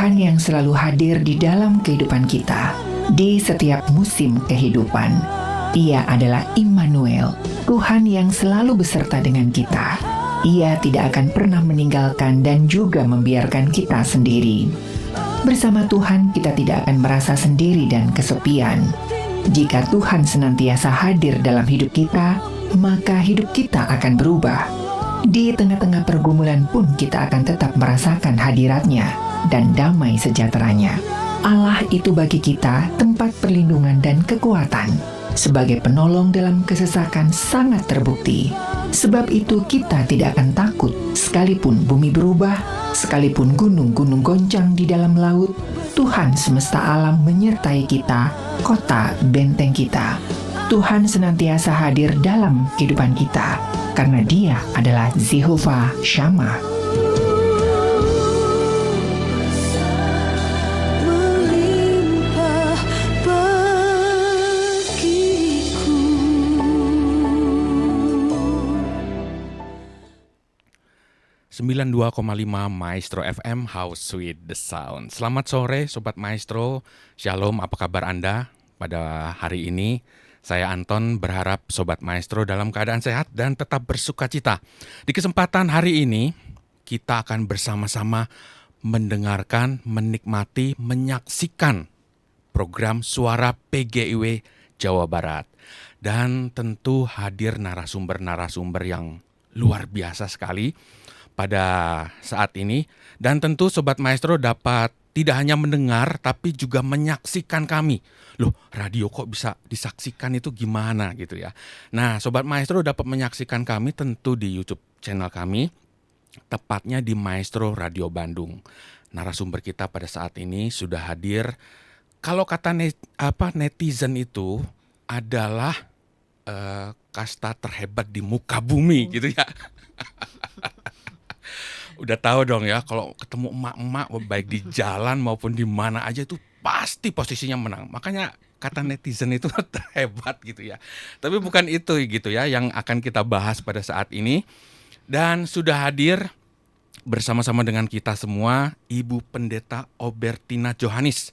Tuhan yang selalu hadir di dalam kehidupan kita, di setiap musim kehidupan. Ia adalah Immanuel, Tuhan yang selalu beserta dengan kita. Ia tidak akan pernah meninggalkan dan juga membiarkan kita sendiri. Bersama Tuhan kita tidak akan merasa sendiri dan kesepian. Jika Tuhan senantiasa hadir dalam hidup kita, maka hidup kita akan berubah. Di tengah-tengah pergumulan pun kita akan tetap merasakan hadiratnya dan damai sejahteranya. Allah itu bagi kita tempat perlindungan dan kekuatan. Sebagai penolong dalam kesesakan sangat terbukti. Sebab itu kita tidak akan takut sekalipun bumi berubah, sekalipun gunung-gunung goncang di dalam laut. Tuhan semesta alam menyertai kita, kota benteng kita. Tuhan senantiasa hadir dalam kehidupan kita, karena Dia adalah Jehovah Shammah. Melimpah bagiku. 92,5 Maestro FM, How Sweet the Sound. Selamat sore Sobat Maestro, Shalom, apa kabar Anda pada hari ini? Saya Anton, berharap Sobat Maestro dalam keadaan sehat dan tetap bersuka cita. Di kesempatan hari ini, kita akan bersama-sama mendengarkan, menikmati, menyaksikan program Suara PGIW Jawa Barat. Dan tentu hadir narasumber-narasumber yang luar biasa sekali pada saat ini. Dan tentu Sobat Maestro dapat tidak hanya mendengar tapi juga menyaksikan kami. Loh, radio kok bisa disaksikan, itu gimana gitu ya. Nah, Sobat Maestro dapat menyaksikan kami tentu di YouTube channel kami, tepatnya di Maestro Radio Bandung. Narasumber kita pada saat ini sudah hadir. Kalau kata netizen itu adalah kasta terhebat di muka bumi gitu ya. Udah tahu dong ya, kalau ketemu emak-emak baik di jalan maupun di mana aja itu pasti posisinya menang. Makanya kata netizen itu terhebat gitu ya. Tapi bukan itu gitu ya yang akan kita bahas pada saat ini. Dan sudah hadir bersama-sama dengan kita semua Ibu Pendeta Obertina Johannes.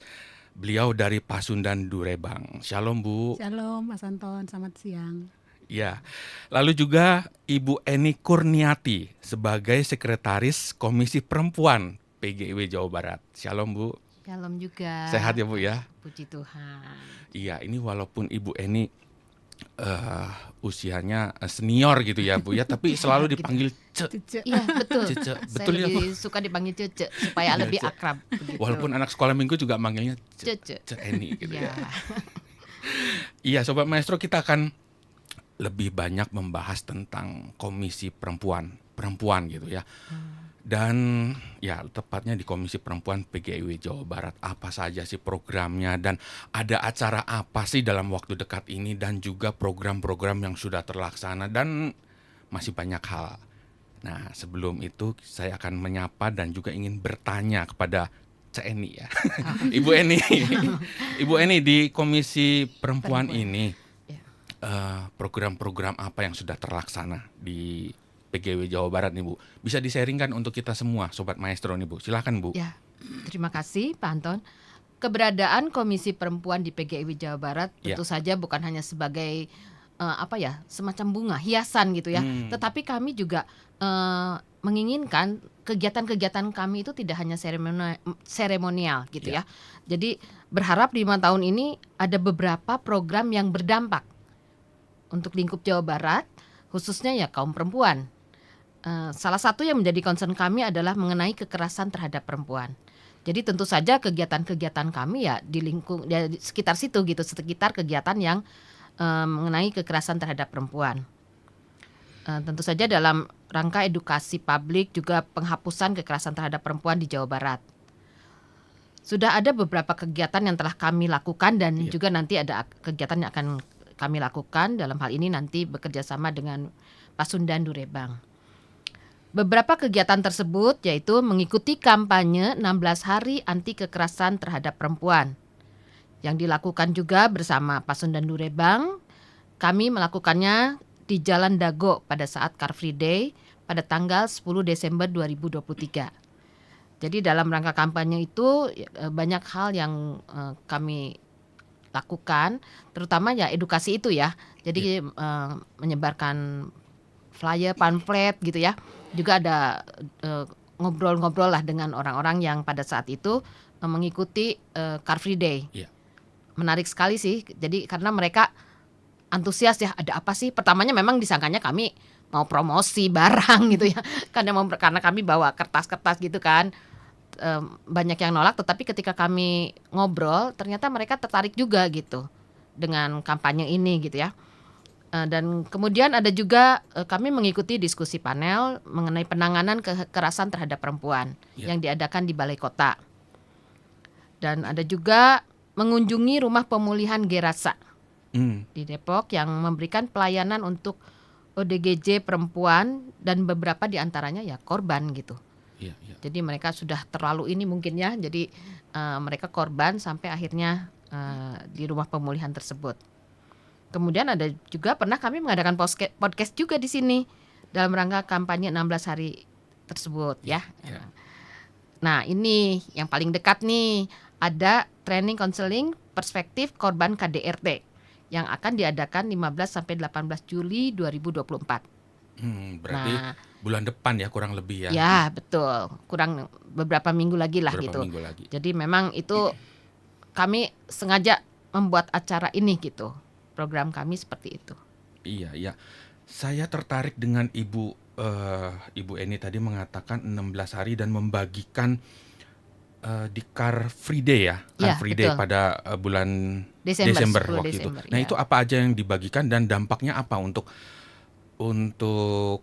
Beliau dari Pasundan Durebang. Shalom Bu. Shalom Mas Anton, selamat siang. Ya, lalu juga Ibu Eni Kurniati sebagai Sekretaris Komisi Perempuan PGIW Jawa Barat. Shalom Bu. Shalom juga. Sehat ya Bu ya? Puji Tuhan. Iya, ini walaupun Ibu Eni usianya senior gitu ya Bu ya, tapi selalu dipanggil Ce. Iya betul. Cece. Saya Betul ya Bu? lebih suka dipanggil Cece supaya Iya, lebih Ce. akrab. Begitu. Walaupun anak sekolah minggu juga manggilnya Cece. Ce Eni gitu Ya. ya. Iya, Sobat Maestro, kita akan lebih banyak membahas tentang Komisi Perempuan gitu ya. Dan ya tepatnya di Komisi Perempuan PGIW Jawa Barat, apa saja sih programnya dan ada acara apa sih dalam waktu dekat ini, dan juga program-program yang sudah terlaksana dan masih banyak hal. Nah, sebelum itu saya akan menyapa dan juga ingin bertanya kepada Cek Eni ya. Ibu Eni. Ibu Eni, di Komisi Perempuan ini program-program apa yang sudah terlaksana di PGIW Jawa Barat nih Bu? Bisa di-sharingkan untuk kita semua Sobat Maestro nih Bu. Silakan Bu. Ya, terima kasih Pak Anton. Keberadaan Komisi Perempuan di PGIW Jawa Barat tentu saja bukan hanya sebagai semacam bunga hiasan gitu ya. Tetapi kami juga menginginkan kegiatan-kegiatan kami itu tidak hanya seremonial gitu ya. Jadi berharap di 5 tahun ini ada beberapa program yang berdampak untuk lingkup Jawa Barat, khususnya ya kaum perempuan. Salah satu yang menjadi concern kami adalah mengenai kekerasan terhadap perempuan. Jadi tentu saja kegiatan-kegiatan kami ya di lingkup ya di sekitar situ gitu, sekitar kegiatan yang mengenai kekerasan terhadap perempuan. Tentu saja dalam rangka edukasi publik juga penghapusan kekerasan terhadap perempuan di Jawa Barat. Sudah ada beberapa kegiatan yang telah kami lakukan dan juga nanti ada kegiatan yang akan kami lakukan, dalam hal ini nanti bekerja sama dengan Pasundan Durebang. Beberapa kegiatan tersebut yaitu mengikuti kampanye 16 hari anti kekerasan terhadap perempuan yang dilakukan juga bersama Pasundan Durebang. Kami melakukannya di Jalan Dago pada saat Car Free Day pada tanggal 10 Desember 2023. Jadi dalam rangka kampanye itu banyak hal yang kami lakukan, terutama ya edukasi itu ya. Jadi menyebarkan flyer, pamflet gitu ya. Juga ada ngobrol-ngobrol lah dengan orang-orang yang pada saat itu mengikuti Car Free Day. Iya. Menarik sekali sih. Jadi karena mereka antusias ya, ada apa sih? Pertamanya memang disangkanya kami mau promosi barang gitu ya. Karena kami bawa kertas-kertas gitu kan. Banyak yang nolak, tetapi ketika kami ngobrol ternyata mereka tertarik juga gitu dengan kampanye ini gitu ya. Dan kemudian ada juga kami mengikuti diskusi panel mengenai penanganan kekerasan terhadap perempuan yang diadakan di Balai Kota. Dan ada juga mengunjungi rumah pemulihan Gerasa di Depok yang memberikan pelayanan untuk ODGJ perempuan dan beberapa diantaranya ya korban gitu. Jadi mereka sudah terlalu ini mungkin ya, jadi mereka korban sampai akhirnya di rumah pemulihan tersebut. Kemudian ada juga pernah kami mengadakan podcast juga di sini dalam rangka kampanye 16 hari tersebut ya. Nah ini yang paling dekat nih, ada training konseling perspektif korban KDRT yang akan diadakan 15 sampai 18 Juli 2024. Berarti bulan depan ya kurang lebih ya. Ya betul, kurang beberapa minggu lagi lah gitu. Jadi memang itu kami sengaja membuat acara ini gitu. Program kami seperti itu. Iya. Saya tertarik dengan Ibu Eni tadi mengatakan 16 hari dan membagikan di Car Free Day ya. Car Free Day pada bulan Desember waktu itu. Nah, itu apa aja yang dibagikan dan dampaknya apa untuk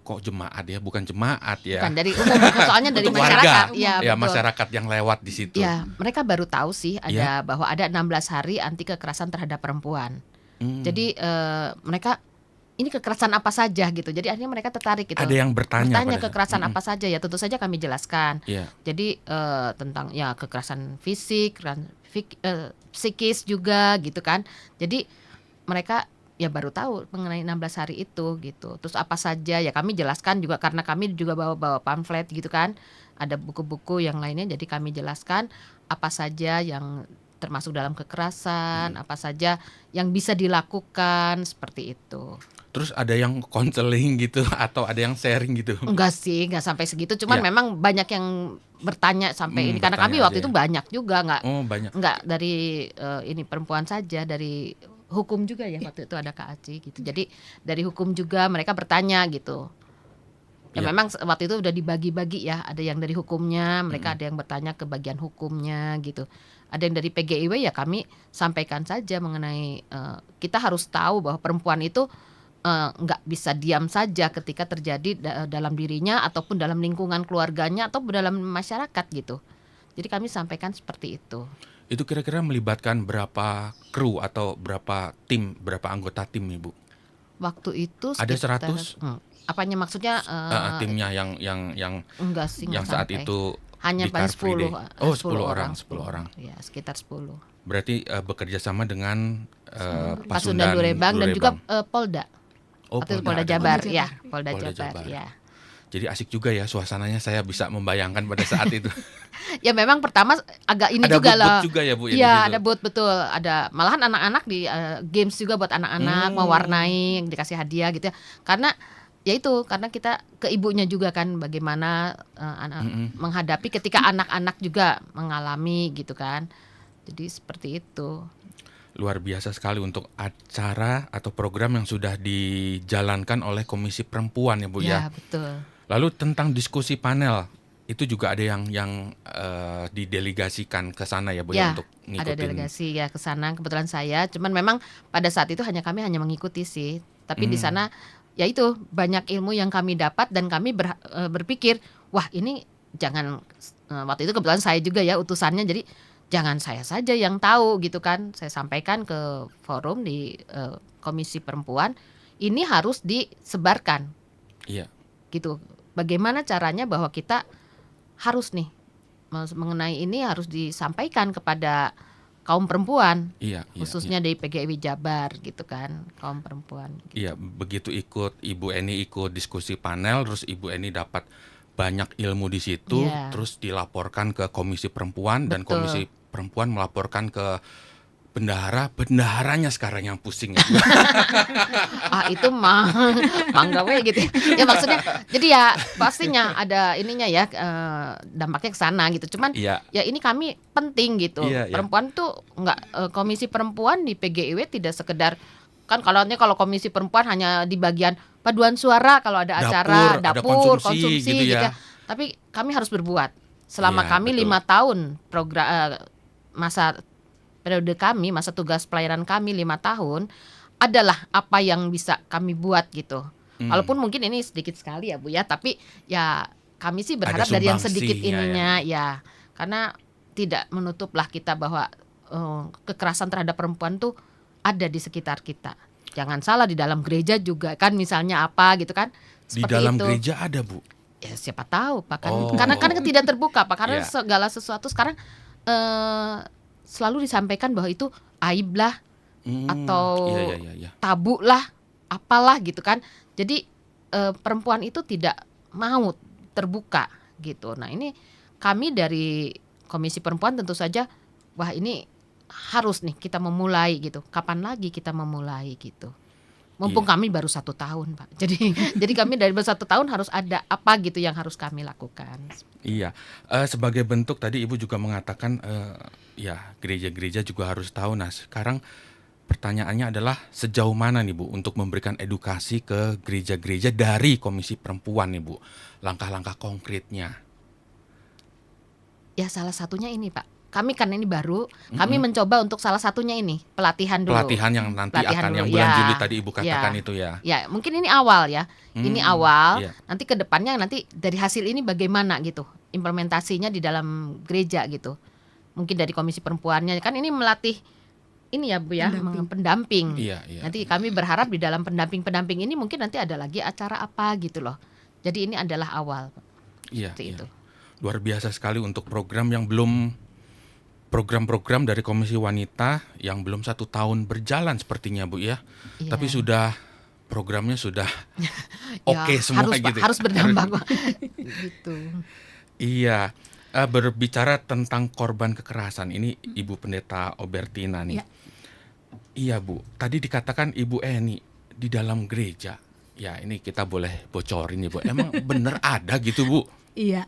kok jemaat ya, bukan jemaat ya. Bukan dari umum, soalnya dari masyarakat. Ya, masyarakat yang lewat di situ. Ya, mereka baru tahu sih bahwa ada 16 hari anti kekerasan terhadap perempuan. Jadi mereka ini kekerasan apa saja gitu. Jadi akhirnya mereka tertarik gitu. Ada yang bertanya kekerasan apa saja ya, tentu saja kami jelaskan. Jadi tentang ya kekerasan fisik, psikis juga gitu kan. Jadi mereka ya baru tahu mengenai 16 hari itu gitu. Terus apa saja ya kami jelaskan juga, karena kami juga bawa pamflet gitu kan. Ada buku-buku yang lainnya, jadi kami jelaskan apa saja yang termasuk dalam kekerasan, apa saja yang bisa dilakukan seperti itu. Terus ada yang konseling gitu atau ada yang sharing gitu? Enggak sih, enggak sampai segitu. Cuman memang banyak yang bertanya sampai ini, karena kami waktu itu banyak juga, enggak dari ini perempuan saja, dari hukum juga ya waktu itu ada Kak Aci gitu. Jadi dari hukum juga mereka bertanya gitu. Ya memang waktu itu udah dibagi-bagi ya. Ada yang dari hukumnya, mereka ada yang bertanya ke bagian hukumnya gitu. Ada yang dari PGIW ya kami sampaikan saja mengenai kita harus tahu bahwa perempuan itu nggak bisa diam saja ketika terjadi dalam dirinya ataupun dalam lingkungan keluarganya atau dalam masyarakat gitu. Jadi kami sampaikan seperti itu. Itu kira-kira melibatkan berapa kru atau berapa anggota tim Ibu? Waktu itu ada 100? Apanya maksudnya? Timnya yang enggak sih, yang saat itu hanya paling 10. 10 orang. Ya, sekitar 10. Berarti bekerja sama dengan Pasundan Durebang dan juga Polda. Polda Jabar, ya, Polda Jabar. Ya. Jadi asik juga ya suasananya, saya bisa membayangkan pada saat itu. Ya memang pertama agak ini ada juga lah. Ada juga ya Bu? Iya ada booth, betul. Ada malahan anak-anak di games juga buat anak-anak, mewarnai, dikasih hadiah gitu ya. Karena kita ke ibunya juga kan, bagaimana menghadapi ketika anak-anak juga mengalami gitu kan. Jadi seperti itu. Luar biasa sekali untuk acara atau program yang sudah dijalankan oleh Komisi Perempuan ya Bu ya. Ya betul. Lalu tentang diskusi panel itu juga ada yang didelegasikan ke sana ya Bu ya, untuk ngikutin. Ada delegasi ya ke sana, kebetulan saya. Cuman memang pada saat itu kami hanya mengikuti sih. Tapi di sana ya itu banyak ilmu yang kami dapat dan kami berpikir, wah ini jangan, waktu itu kebetulan saya juga ya utusannya, jadi jangan saya saja yang tahu gitu kan. Saya sampaikan ke forum di Komisi Perempuan, ini harus disebarkan. Iya. Gitu. Bagaimana caranya bahwa kita harus nih mengenai ini harus disampaikan kepada kaum perempuan, khususnya dari PGIW Jabar gitu kan, kaum perempuan. Iya, begitu Ibu Eni ikut diskusi panel, terus Ibu Eni dapat banyak ilmu di situ, Iya. terus dilaporkan ke Komisi Perempuan dan Betul. Komisi Perempuan melaporkan ke bendaharanya sekarang yang pusing ya. Itu mah mangga we gitu ya. Ya maksudnya jadi ya pastinya ada ininya ya, dampaknya ke sana gitu. Cuman Iya, ya ini kami penting gitu. iya, iya. Perempuan tuh Komisi Perempuan di PGIW tidak sekedar kan kalau Komisi Perempuan hanya di bagian paduan suara kalau ada acara, Ada dapur, konsumsi konsumsi gitu gitu ya. ya. Tapi kami harus berbuat. Selama Iya, kami betul. 5 tahun masa periode kami, masa tugas pelayanan kami 5 tahun, adalah apa yang bisa kami buat gitu. Walaupun mungkin ini sedikit sekali ya Bu ya, tapi ya kami sih berharap Ada dari yang sedikit sumbangsinya ininya ya. Karena tidak menutuplah kita bahwa kekerasan terhadap perempuan tuh ada di sekitar kita. Jangan salah di dalam gereja juga kan misalnya apa gitu kan. Di Seperti dalam itu. gereja ada, Bu. Ya siapa tahu Pak kan. Oh. Karena tidak terbuka Pak. Karena Iya. segala sesuatu sekarang selalu disampaikan bahwa itu aib lah atau Iya. tabu lah, apalah gitu kan. Jadi perempuan itu tidak mau terbuka gitu. Nah ini kami dari Komisi Perempuan tentu saja, wah ini harus nih kita memulai gitu. Kapan lagi kita memulai gitu? Mumpung Iya. kami baru 1 tahun Pak. Jadi kami dari baru 1 tahun harus ada apa gitu yang harus kami lakukan. Iya, sebagai bentuk tadi Ibu juga mengatakan ya gereja-gereja juga harus tahu. Nah sekarang pertanyaannya adalah sejauh mana nih Bu untuk memberikan edukasi ke gereja-gereja dari Komisi Perempuan nih Bu, langkah-langkah konkretnya. Ya salah satunya ini Pak. Kami kan ini baru, kami mencoba untuk salah satunya ini pelatihan dulu. Pelatihan yang nanti Pelatihan akan dulu, yang bulan ya. Juli tadi Ibu katakan Ya. itu ya. Ya mungkin ini awal ya. Ini awal. Iya. Nanti ke depannya nanti dari hasil ini bagaimana gitu implementasinya di dalam gereja gitu. Mungkin dari Komisi Perempuannya kan ini melatih ini ya Bu ya, pendamping. Iya. Nanti kami berharap di dalam pendamping ini mungkin nanti ada lagi acara apa gitu loh. Jadi ini adalah awal. Iya. Seperti itu. Luar biasa sekali untuk program dari Komisi Wanita yang belum 1 tahun berjalan sepertinya Bu ya. Iya. Tapi programnya sudah Ya, oke semua harus, gitu. Pak, harus berdampak Pak. Gitu. Iya, berbicara tentang korban kekerasan ini Ibu Pendeta Obertina nih. Ya. Iya Bu, tadi dikatakan Ibu Eni di dalam gereja. Ya ini kita boleh bocorin nih Bu. Emang bener ada gitu Bu? Iya,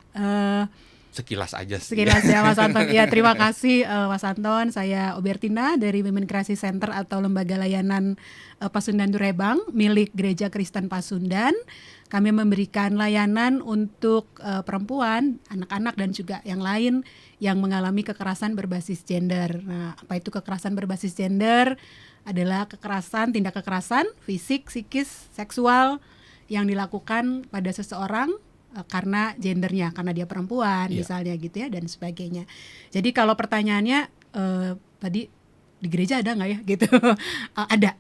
Sekilas aja sih. sekilas ya Mas Anton. Ya terima kasih Mas Anton. Saya Obertina dari Women Crisis Center atau Lembaga Layanan Pasundan Durebang milik Gereja Kristen Pasundan. Kami memberikan layanan untuk perempuan, anak-anak dan juga yang lain yang mengalami kekerasan berbasis gender. Nah, apa itu kekerasan berbasis gender? Adalah tindak kekerasan fisik, psikis, seksual yang dilakukan pada seseorang karena gendernya, karena dia perempuan misalnya gitu ya dan sebagainya. Jadi kalau pertanyaannya tadi di gereja ada nggak ya gitu? Ada.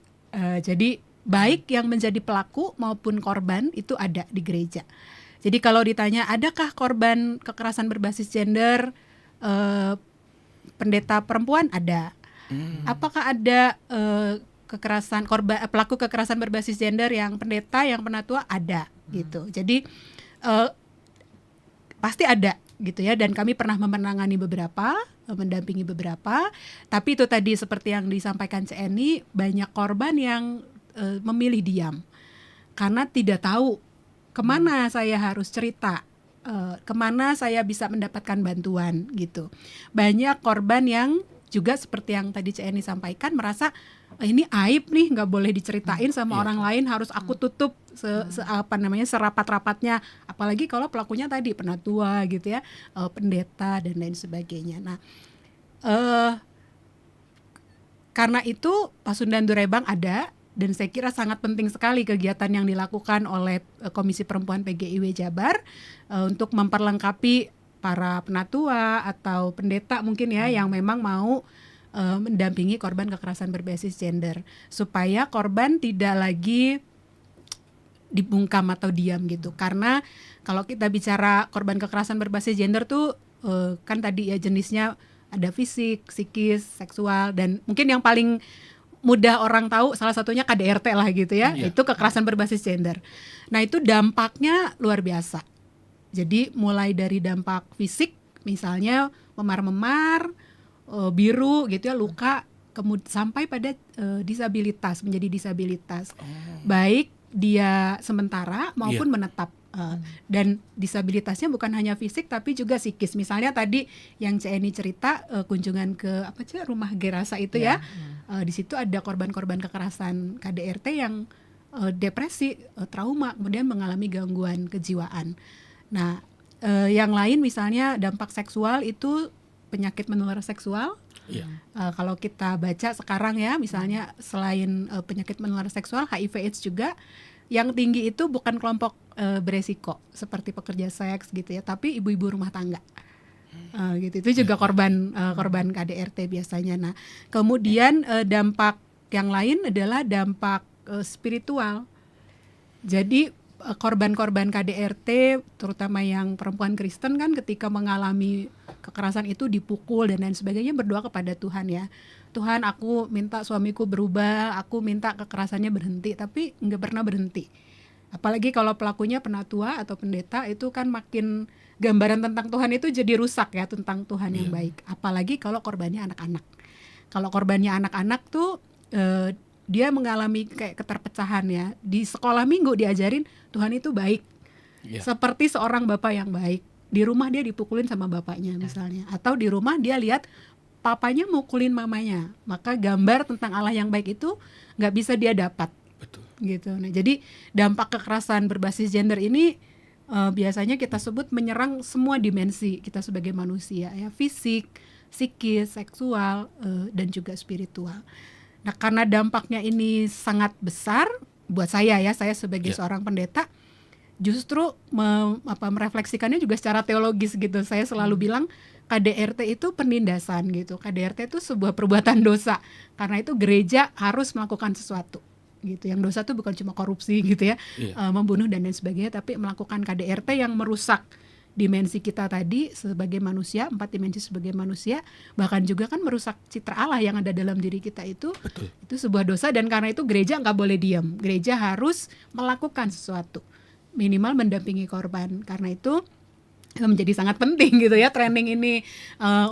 Jadi baik yang menjadi pelaku maupun korban itu ada di gereja. Jadi kalau ditanya adakah korban kekerasan berbasis gender pendeta perempuan ada. Apakah ada pelaku kekerasan berbasis gender yang pendeta, yang penatua ada gitu. Jadi pasti ada gitu ya, dan kami pernah menangani beberapa, mendampingi beberapa, tapi itu tadi seperti yang disampaikan Cik Eni, banyak korban yang memilih diam karena tidak tahu kemana saya harus cerita, kemana saya bisa mendapatkan bantuan gitu. Banyak korban yang juga seperti yang tadi Cik Eni sampaikan merasa ini aib nih, nggak boleh diceritain sama orang lain, harus aku tutup serapat-rapatnya, apalagi kalau pelakunya tadi penatua gitu ya, pendeta dan lain sebagainya. Nah, karena itu Pasundan Durebang ada, dan saya kira sangat penting sekali kegiatan yang dilakukan oleh Komisi Perempuan PGIW Jabar untuk memperlengkapi para penatua atau pendeta mungkin ya yang memang mau mendampingi korban kekerasan berbasis gender, supaya korban tidak lagi dibungkam atau diam gitu. Karena kalau kita bicara korban kekerasan berbasis gender tuh kan tadi ya jenisnya ada fisik, psikis, seksual, dan mungkin yang paling mudah orang tahu salah satunya KDRT lah gitu ya, itu kekerasan berbasis gender. Nah itu dampaknya luar biasa. Jadi mulai dari dampak fisik, misalnya memar-memar, biru gitu ya, luka, sampai pada disabilitas, menjadi disabilitas. Baik dia sementara maupun menetap. Dan disabilitasnya bukan hanya fisik tapi juga psikis. Misalnya tadi yang Eni cerita kunjungan ke rumah Gerasa itu ya. Di situ ada korban-korban kekerasan KDRT yang depresi, trauma, kemudian mengalami gangguan kejiwaan. Nah, yang lain misalnya dampak seksual itu penyakit menular seksual. Kalau kita baca sekarang ya, misalnya selain penyakit menular seksual, HIV/AIDS juga yang tinggi itu bukan kelompok beresiko seperti pekerja seks gitu ya, tapi ibu-ibu rumah tangga. Gitu, itu juga korban KDRT biasanya. Nah, kemudian dampak yang lain adalah dampak spiritual. Jadi korban-korban KDRT, terutama yang perempuan Kristen kan, ketika mengalami kekerasan itu dipukul dan lain sebagainya, berdoa kepada Tuhan ya. Tuhan, aku minta suamiku berubah, aku minta kekerasannya berhenti, tapi nggak pernah berhenti. Apalagi kalau pelakunya penatua atau pendeta, itu kan makin gambaran tentang Tuhan itu jadi rusak ya, tentang Tuhan yang baik. Apalagi kalau korbannya anak-anak. Kalau korbannya anak-anak tuh dia mengalami kayak keterpecahan ya. Di sekolah minggu diajarin Tuhan itu baik, seperti seorang bapak yang baik. Di rumah dia dipukulin sama bapaknya misalnya, atau di rumah dia lihat papanya mukulin mamanya, maka gambar tentang Allah yang baik itu nggak bisa dia dapat. Betul. Gitu. Nah, jadi dampak kekerasan berbasis gender ini biasanya kita sebut menyerang semua dimensi kita sebagai manusia ya, fisik, psikis, seksual, dan juga spiritual. Nah, karena dampaknya ini sangat besar buat saya ya, saya sebagai seorang pendeta justru merefleksikannya juga secara teologis gitu. Saya selalu bilang KDRT itu penindasan gitu. KDRT itu sebuah perbuatan dosa. Karena itu gereja harus melakukan sesuatu gitu. Yang dosa itu bukan cuma korupsi gitu ya, membunuh dan lain sebagainya, tapi melakukan KDRT yang merusak dimensi kita tadi sebagai manusia, 4 dimensi sebagai manusia, bahkan juga kan merusak citra Allah yang ada dalam diri kita itu. Betul. Itu sebuah dosa, dan karena itu gereja nggak boleh diam. Gereja harus melakukan sesuatu, minimal mendampingi korban. Karena itu menjadi sangat penting gitu ya training ini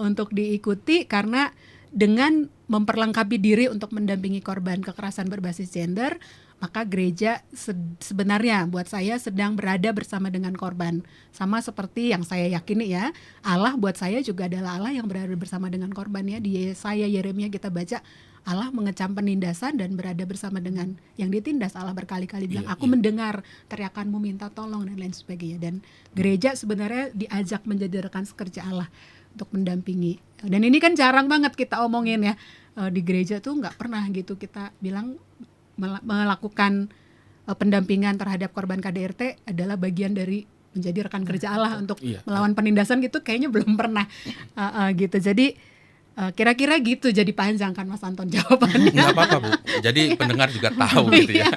untuk diikuti, karena dengan memperlengkapi diri untuk mendampingi korban kekerasan berbasis gender, maka gereja sebenarnya buat saya sedang berada bersama dengan korban. Sama seperti yang saya yakini ya, Allah buat saya juga adalah Allah yang berada bersama dengan korban ya. Di Yesaya, Yeremia kita baca Allah mengecam penindasan dan berada bersama dengan yang ditindas. Allah berkali-kali bilang, aku mendengar teriakanmu, minta tolong dan lain sebagainya. Dan gereja sebenarnya diajak menjadi rekan sekerja Allah untuk mendampingi. Dan ini kan jarang banget kita omongin ya, di gereja tuh nggak pernah gitu kita bilang melakukan pendampingan terhadap korban KDRT adalah bagian dari menjadi rekan kerja Allah untuk melawan penindasan gitu, kayaknya belum pernah gitu. Jadi kira-kira gitu, jadi panjang kan Mas Anton jawabannya. Nggak apa-apa Bu, jadi pendengar juga tahu gitu ya.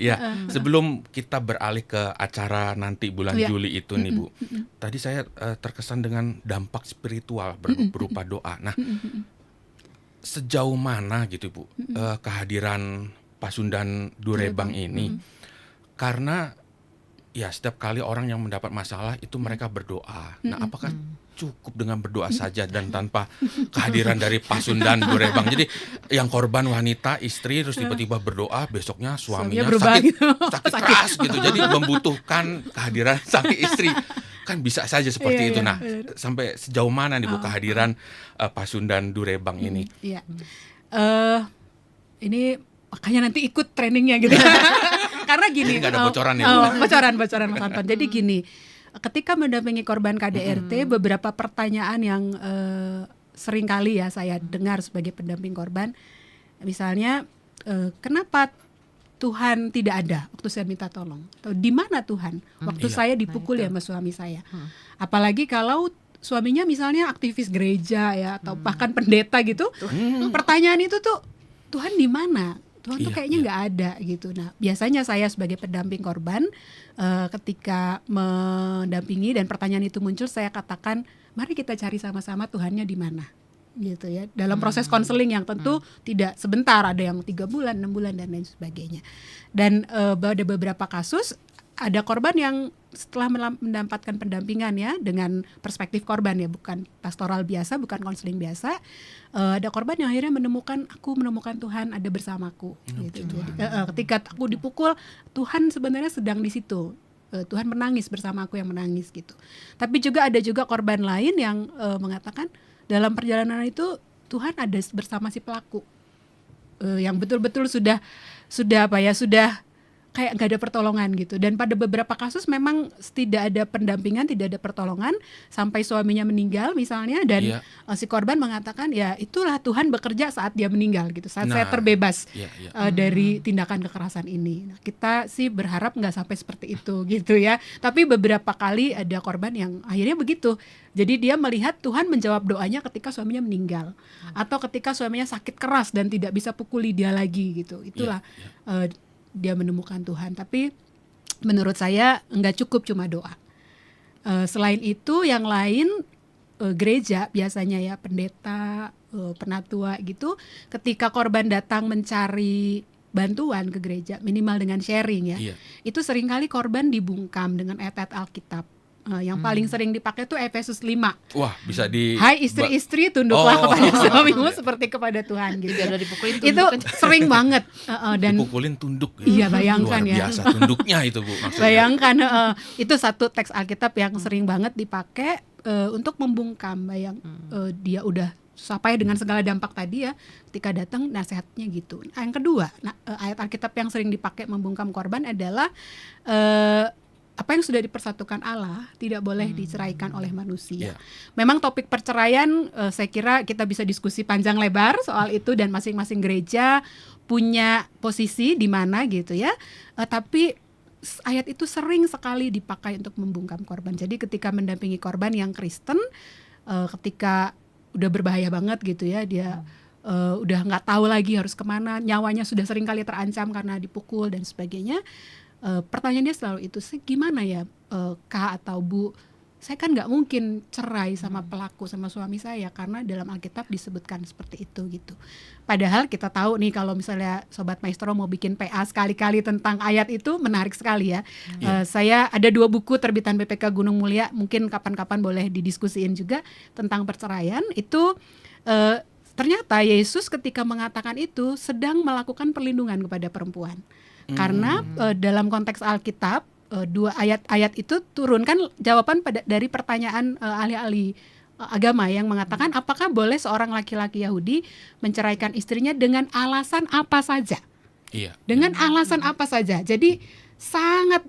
Ya, sebelum kita beralih ke acara nanti bulan Juli itu nih Bu, tadi saya terkesan dengan dampak spiritual berupa doa. Nah, sejauh mana gitu Bu kehadiran Pasundan Durebang ini, karena ya setiap kali orang yang mendapat masalah itu mereka berdoa. Nah, apakah cukup dengan berdoa saja dan tanpa kehadiran dari Pasundan Durebang? Jadi yang korban wanita, istri, terus tiba-tiba berdoa, besoknya suaminya sakit keras gitu. Jadi membutuhkan kehadiran sang istri. Kan bisa saja seperti itu. Nah, sampai sejauh mana nih Bu kehadiran Pasundan Durebang ini? Iya. Ini makanya nanti ikut trainingnya gitu. Karena gini, nggak ada bocoran ya? Bocoran Mas Anton. Jadi gini, ketika mendampingi korban KDRT, beberapa pertanyaan yang sering kali ya saya dengar sebagai pendamping korban, misalnya kenapa Tuhan tidak ada waktu saya minta tolong, atau di mana Tuhan waktu saya dipukul ya sama suami saya. Apalagi kalau suaminya misalnya aktivis gereja ya, atau bahkan pendeta gitu. Pertanyaan itu tuh, Tuhan di mana? Tuhan tuh kayaknya nggak ada gitu. Nah, biasanya saya sebagai pendamping korban, ketika mendampingi dan pertanyaan itu muncul, saya katakan, mari kita cari sama-sama Tuhannya di mana, gitu ya. Dalam proses konseling yang tentu tidak sebentar, ada yang 3 bulan, 6 bulan dan lain sebagainya. Dan ada beberapa kasus, ada korban yang setelah mendapatkan pendampingan ya dengan perspektif korban ya, bukan pastoral biasa, bukan konseling biasa, ada korban yang akhirnya menemukan Tuhan ada bersamaku gitu. Jadi ketika aku dipukul, Tuhan sebenarnya sedang di situ. Tuhan menangis bersama aku yang menangis gitu. Tapi ada juga korban lain yang mengatakan dalam perjalanan itu Tuhan ada bersama si pelaku, yang betul-betul sudah kayak nggak ada pertolongan gitu. Dan pada beberapa kasus memang tidak ada pendampingan, tidak ada pertolongan sampai suaminya meninggal misalnya, dan si korban mengatakan ya itulah Tuhan bekerja saat dia meninggal gitu, saat saya terbebas dari tindakan kekerasan ini. Nah, kita sih berharap nggak sampai seperti itu gitu ya. Tapi beberapa kali ada korban yang akhirnya begitu. Jadi dia melihat Tuhan menjawab doanya ketika suaminya meninggal, atau ketika suaminya sakit keras dan tidak bisa pukuli dia lagi gitu. Itulah dia menemukan Tuhan. Tapi menurut saya nggak cukup cuma doa. Selain itu yang lain, gereja biasanya ya, pendeta, penatua gitu, ketika korban datang mencari bantuan ke gereja, minimal dengan sharing ya, itu seringkali korban dibungkam dengan ayat-ayat Alkitab. Yang paling sering dipakai tuh Efesus 5. Wah, bisa di Hai istri-istri, tunduklah kepada suamimu seperti kepada Tuhan gitu. Udah dipukulin Itu sering banget dan dipukulin tunduk. Iya, bayangkan luar biasa tunduknya itu, Bu, maksudnya. Bayangkan itu satu teks Alkitab yang sering banget dipakai untuk membungkam. Dia udah sampai dengan segala dampak tadi ya, ketika datang nasihatnya gitu. Nah, yang kedua, ayat Alkitab yang sering dipakai membungkam korban adalah apa yang sudah dipersatukan Allah tidak boleh diceraikan oleh manusia. Memang topik perceraian saya kira kita bisa diskusi panjang lebar soal itu, dan masing-masing gereja punya posisi di mana gitu ya. Tapi ayat itu sering sekali dipakai untuk membungkam korban. Jadi ketika mendampingi korban yang Kristen, ketika udah berbahaya banget gitu ya, dia udah nggak tahu lagi harus kemana, nyawanya sudah sering kali terancam karena dipukul dan sebagainya. Pertanyaan dia selalu itu, gimana ya Kak atau Bu, saya kan nggak mungkin cerai sama pelaku, sama suami saya, karena dalam Alkitab disebutkan seperti itu gitu. Padahal kita tahu nih, kalau misalnya Sobat Maestro mau bikin PA sekali-kali tentang ayat itu, menarik sekali ya. Saya ada 2 buku terbitan BPK Gunung Mulia, mungkin kapan-kapan boleh didiskusiin juga tentang perceraian. Itu ternyata Yesus ketika mengatakan itu sedang melakukan perlindungan kepada perempuan. Karena dalam konteks Alkitab, 2 ayat-ayat itu turunkan jawaban dari pertanyaan ahli-ahli agama yang mengatakan apakah boleh seorang laki-laki Yahudi menceraikan istrinya dengan alasan apa saja. Dengan alasan apa saja. Jadi sangat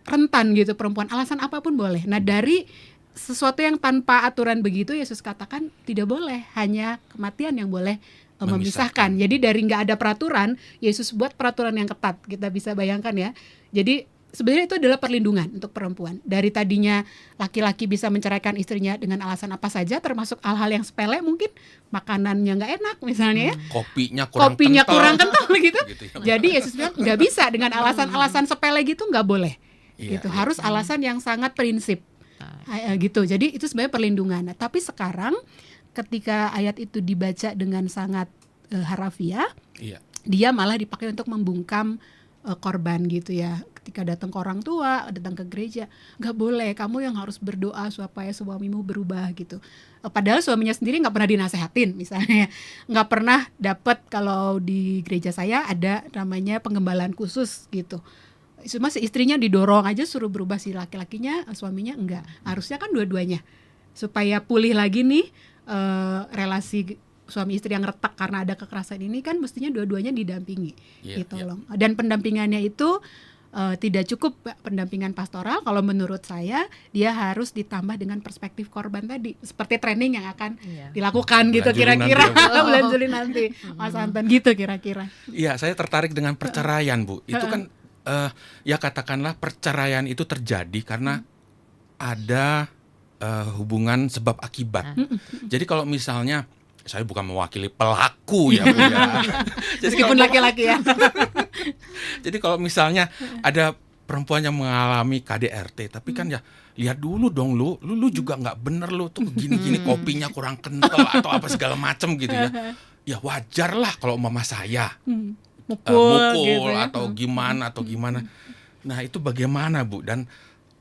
rentan gitu perempuan, alasan apapun boleh. Nah, dari sesuatu yang tanpa aturan begitu, Yesus katakan tidak boleh, hanya kematian yang boleh memisahkan. Jadi dari nggak ada peraturan, Yesus buat peraturan yang ketat. Kita bisa bayangkan ya. Jadi sebenarnya itu adalah perlindungan untuk perempuan. Dari tadinya laki-laki bisa menceraikan istrinya dengan alasan apa saja, termasuk hal-hal yang sepele, mungkin makanannya nggak enak misalnya ya, kopinya kurang kental gitu. Jadi Yesus bilang nggak bisa dengan alasan-alasan sepele gitu, nggak boleh. Gitu. Harus alasan yang sangat prinsip. Gitu. Jadi itu sebenarnya perlindungan. Nah, tapi sekarang ketika ayat itu dibaca dengan sangat harafiah, dia malah dipakai untuk membungkam korban gitu ya. Ketika datang ke orang tua, datang ke gereja, nggak boleh, kamu yang harus berdoa supaya suamimu berubah gitu. Padahal suaminya sendiri nggak pernah dinasehatin misalnya, nggak pernah dapat. Kalau di gereja saya ada namanya penggembalaan khusus gitu. Cuma si istrinya didorong aja suruh berubah, si laki-lakinya, suaminya enggak. Harusnya kan dua-duanya supaya pulih lagi nih relasi suami istri yang retak karena ada kekerasan ini, kan mestinya dua-duanya didampingi ditolong. Dan pendampingannya itu tidak cukup pendampingan pastoral. Kalau menurut saya dia harus ditambah dengan perspektif korban tadi, seperti training yang akan dilakukan gitu kira-kira bulan Juli nanti, Mas Anton, gitu kira-kira. Iya, saya tertarik dengan perceraian, Bu. Itu kan ya katakanlah perceraian itu terjadi karena ada hubungan sebab akibat. Jadi kalau misalnya, saya bukan mewakili pelaku ya, Bu ya. Meskipun laki-laki ya. Jadi kalau misalnya ada perempuan yang mengalami KDRT, tapi kan ya lihat dulu dong, lu juga nggak bener, lu tuh gini-gini, kopinya kurang kental atau apa segala macam gitu ya. Ya wajar lah kalau mama saya mukul gitu ya, atau gimana. Nah itu bagaimana, Bu? Dan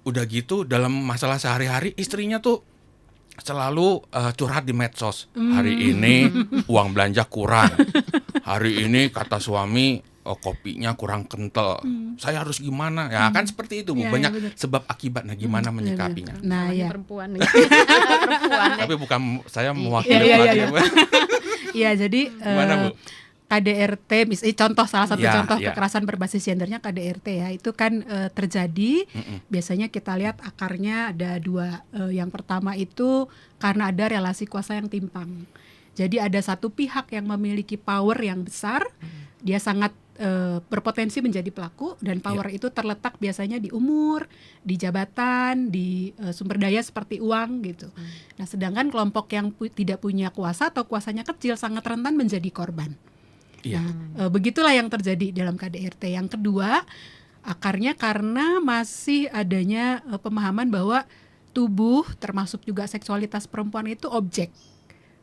udah gitu dalam masalah sehari-hari istrinya tuh selalu curhat di medsos. Hari ini uang belanja kurang. Hari ini kata suami kopinya kurang kental. Saya harus gimana? Ya kan seperti itu Bu. Iya, Banyak betul. sebab akibat. Nah, gimana menyikapinya? Nah, Namanya ya. perempuan nih. Perempuan nih. Tapi bukan saya mewakili Iya, lagi, iya. Bu. Iya, jadi Gimana, Bu? KDRT, contoh salah satu Ya, contoh ya. kekerasan berbasis gendernya KDRT ya, itu kan terjadi. Biasanya kita lihat akarnya ada dua. Yang pertama itu karena ada relasi kuasa yang timpang. Jadi ada satu pihak yang memiliki power yang besar, dia sangat berpotensi menjadi pelaku, dan power itu terletak biasanya di umur, di jabatan, di sumber daya seperti uang gitu. Nah, sedangkan kelompok yang tidak punya kuasa atau kuasanya kecil sangat rentan menjadi korban. Iya. Nah, begitulah yang terjadi dalam KDRT. Yang kedua, akarnya karena masih adanya pemahaman bahwa tubuh termasuk juga seksualitas perempuan itu objek,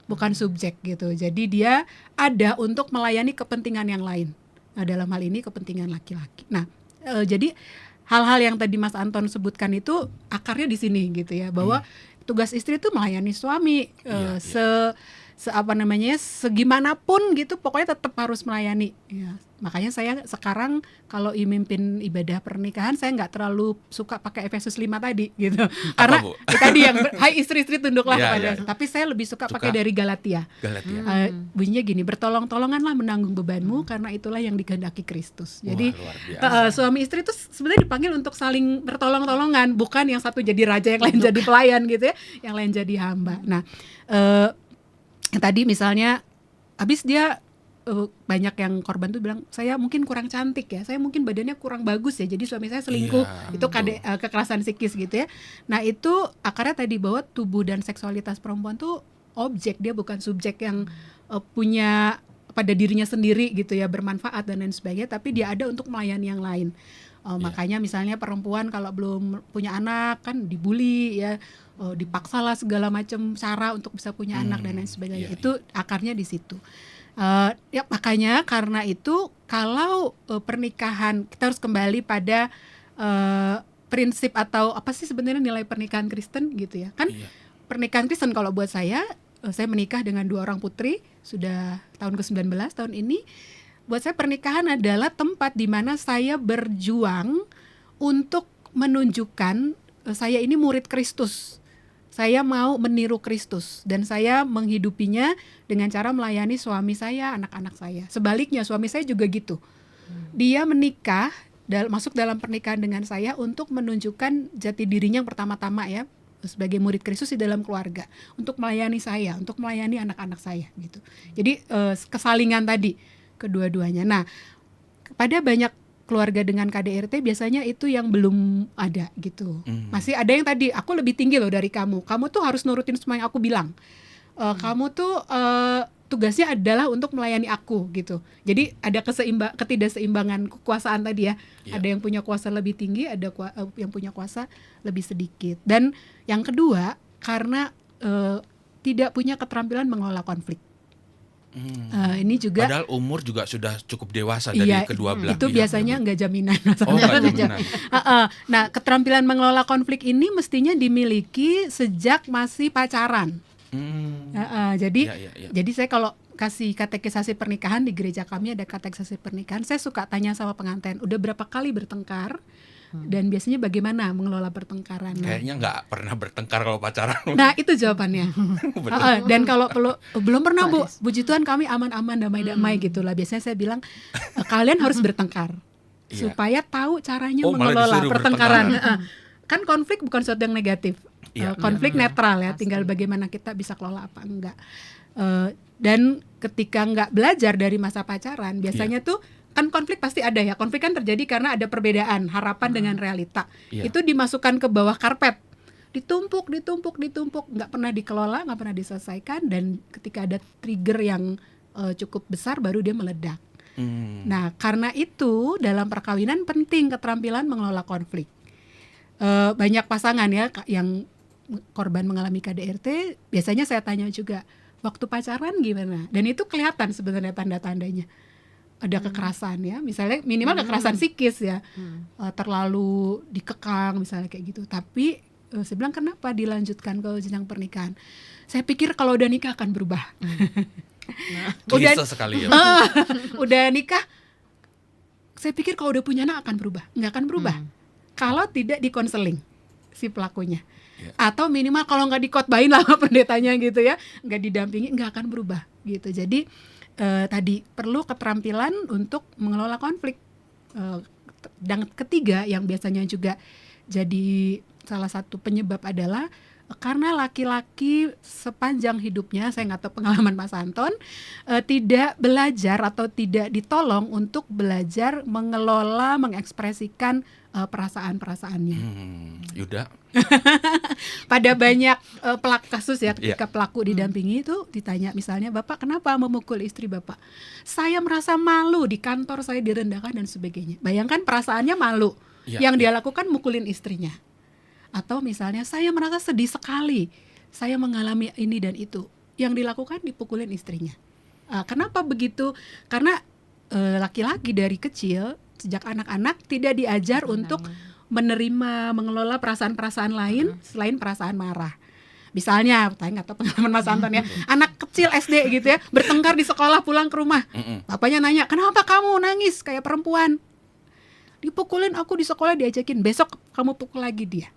bukan subjek gitu. Jadi dia ada untuk melayani kepentingan yang lain. Nah, dalam hal ini kepentingan laki-laki. Nah, jadi hal-hal yang tadi Mas Anton sebutkan itu akarnya di sini gitu ya, bahwa tugas istri itu melayani suami segimanapun gitu, pokoknya tetap harus melayani ya. Makanya saya sekarang kalau mimpin ibadah pernikahan, saya nggak terlalu suka pakai Efesus 5 tadi gitu. Karena Bu? tadi yang hai istri-istri tunduklah Ya, kepada. ya. Tapi saya lebih suka pakai dari Galatia. Galatia. Bunyinya gini, bertolong-tolonganlah menanggung bebanmu karena itulah yang dikehendaki Kristus. Jadi Wah, luar biasa. suami istri itu sebenarnya dipanggil untuk saling bertolong-tolongan, bukan yang satu jadi raja, yang lain jadi pelayan gitu ya, yang lain jadi hamba. Nah, tadi misalnya habis dia banyak yang korban tuh bilang, saya mungkin kurang cantik ya, saya mungkin badannya kurang bagus ya, jadi suami saya selingkuh. Iya, Itu betul. kekerasan psikis gitu ya. Nah, itu akarnya tadi bahwa tubuh dan seksualitas perempuan tuh objek, dia bukan subjek yang punya pada dirinya sendiri gitu ya, bermanfaat dan lain sebagainya, tapi dia ada untuk melayani yang lain. Makanya misalnya perempuan kalau belum punya anak kan dibully ya, dipaksalah segala macam cara untuk bisa punya anak dan lain sebagainya. Iya, Itu akarnya di situ. Ya makanya karena itu kalau pernikahan, kita harus kembali pada prinsip atau apa sih sebenarnya nilai pernikahan Kristen gitu ya kan. Iya. Pernikahan Kristen kalau buat saya menikah dengan 2 orang putri sudah tahun ke-19 tahun ini. Buat saya pernikahan adalah tempat di mana saya berjuang untuk menunjukkan saya ini murid Kristus. Saya mau meniru Kristus dan saya menghidupinya dengan cara melayani suami saya, anak-anak saya. Sebaliknya suami saya juga gitu. Dia menikah, masuk dalam pernikahan dengan saya untuk menunjukkan jati dirinya yang pertama-tama ya, sebagai murid Kristus di dalam keluarga, untuk melayani saya, untuk melayani anak-anak saya gitu. Jadi kesalingan tadi kedua-duanya. Nah, kepada banyak keluarga dengan KDRT biasanya itu yang belum ada gitu. Masih ada yang tadi, aku lebih tinggi loh dari kamu. Kamu tuh harus nurutin semua yang aku bilang. Kamu tuh tugasnya adalah untuk melayani aku gitu. Jadi ada ketidakseimbangan kekuasaan tadi ya. Iya. Ada yang punya kuasa lebih tinggi, ada yang punya kuasa lebih sedikit. Dan yang kedua, karena tidak punya keterampilan mengelola konflik. Ini juga Padahal umur juga sudah cukup dewasa dari kedua belah itu pihak. biasanya nggak jaminan. Oh, nggak jaminan. Nah, keterampilan mengelola konflik ini mestinya dimiliki sejak masih pacaran. Jadi Iya. jadi saya kalau kasih katekisasi pernikahan di gereja kami, ada katekisasi pernikahan, saya suka tanya sama pengantin, udah berapa kali bertengkar dan biasanya bagaimana mengelola pertengkaran. Kayaknya nggak pernah bertengkar kalau pacaran. Nah, itu jawabannya. Betul. Dan kalau belum pernah Bu, puji Tuhan kami aman-aman, damai-damai gitulah. Biasanya saya bilang kalian harus bertengkar Iya. supaya tahu caranya Oh, malah mengelola disuruh pertengkaran. bertengkar. Kan konflik bukan sesuatu yang negatif. Iya, Konflik netral ya, Pasti. tinggal bagaimana kita bisa kelola apa enggak. Dan ketika enggak belajar dari masa pacaran, biasanya tuh kan konflik pasti ada ya. Konflik kan terjadi karena ada perbedaan harapan dengan realita. Iya. Itu dimasukkan ke bawah karpet. Ditumpuk, nggak pernah dikelola, nggak pernah diselesaikan, dan ketika ada trigger yang cukup besar baru dia meledak. Nah, karena itu dalam perkawinan penting keterampilan mengelola konflik. Banyak pasangan ya yang korban mengalami KDRT, biasanya saya tanya juga, waktu pacaran gimana? Dan itu kelihatan sebenarnya tanda-tandanya. ada kekerasan ya, misalnya minimal kekerasan psikis ya, terlalu dikekang misalnya kayak gitu. Tapi saya bilang kenapa dilanjutkan ke jenjang pernikahan? Saya pikir kalau udah nikah akan berubah. Klise sekali ya. Udah nikah, saya pikir kalau udah punya anak akan berubah. Nggak akan berubah kalau tidak dikonseling si pelakunya. Atau minimal kalau nggak dikotbahin lah pendetanya gitu ya, nggak didampingi, nggak akan berubah gitu. Jadi tadi perlu keterampilan untuk mengelola konflik. Dan ketiga yang biasanya juga jadi salah satu penyebab adalah karena laki-laki sepanjang hidupnya, saya nggak tahu pengalaman Mas Anton, tidak belajar atau tidak ditolong untuk belajar mengelola, mengekspresikan perasaan-perasaannya. Yuda. Pada banyak kasus ya, ketika pelaku didampingi itu ditanya misalnya, Bapak kenapa memukul istri Bapak? Saya merasa malu, di kantor saya direndahkan dan sebagainya. Bayangkan perasaannya malu, yang dia lakukan mukulin istrinya. Atau misalnya saya merasa sedih sekali, saya mengalami ini dan itu, yang dilakukan dipukulin istrinya. Kenapa begitu? Karena laki-laki dari kecil, sejak anak-anak tidak diajar untuk menerima, mengelola perasaan-perasaan lain selain perasaan marah. Misalnya, saya nggak tahu pengalaman Mas Anton ya, anak kecil SD gitu ya, bertengkar di sekolah pulang ke rumah, bapaknya nanya, kenapa kamu nangis kayak perempuan? Dipukulin aku di sekolah, diajakin, besok kamu pukul lagi dia.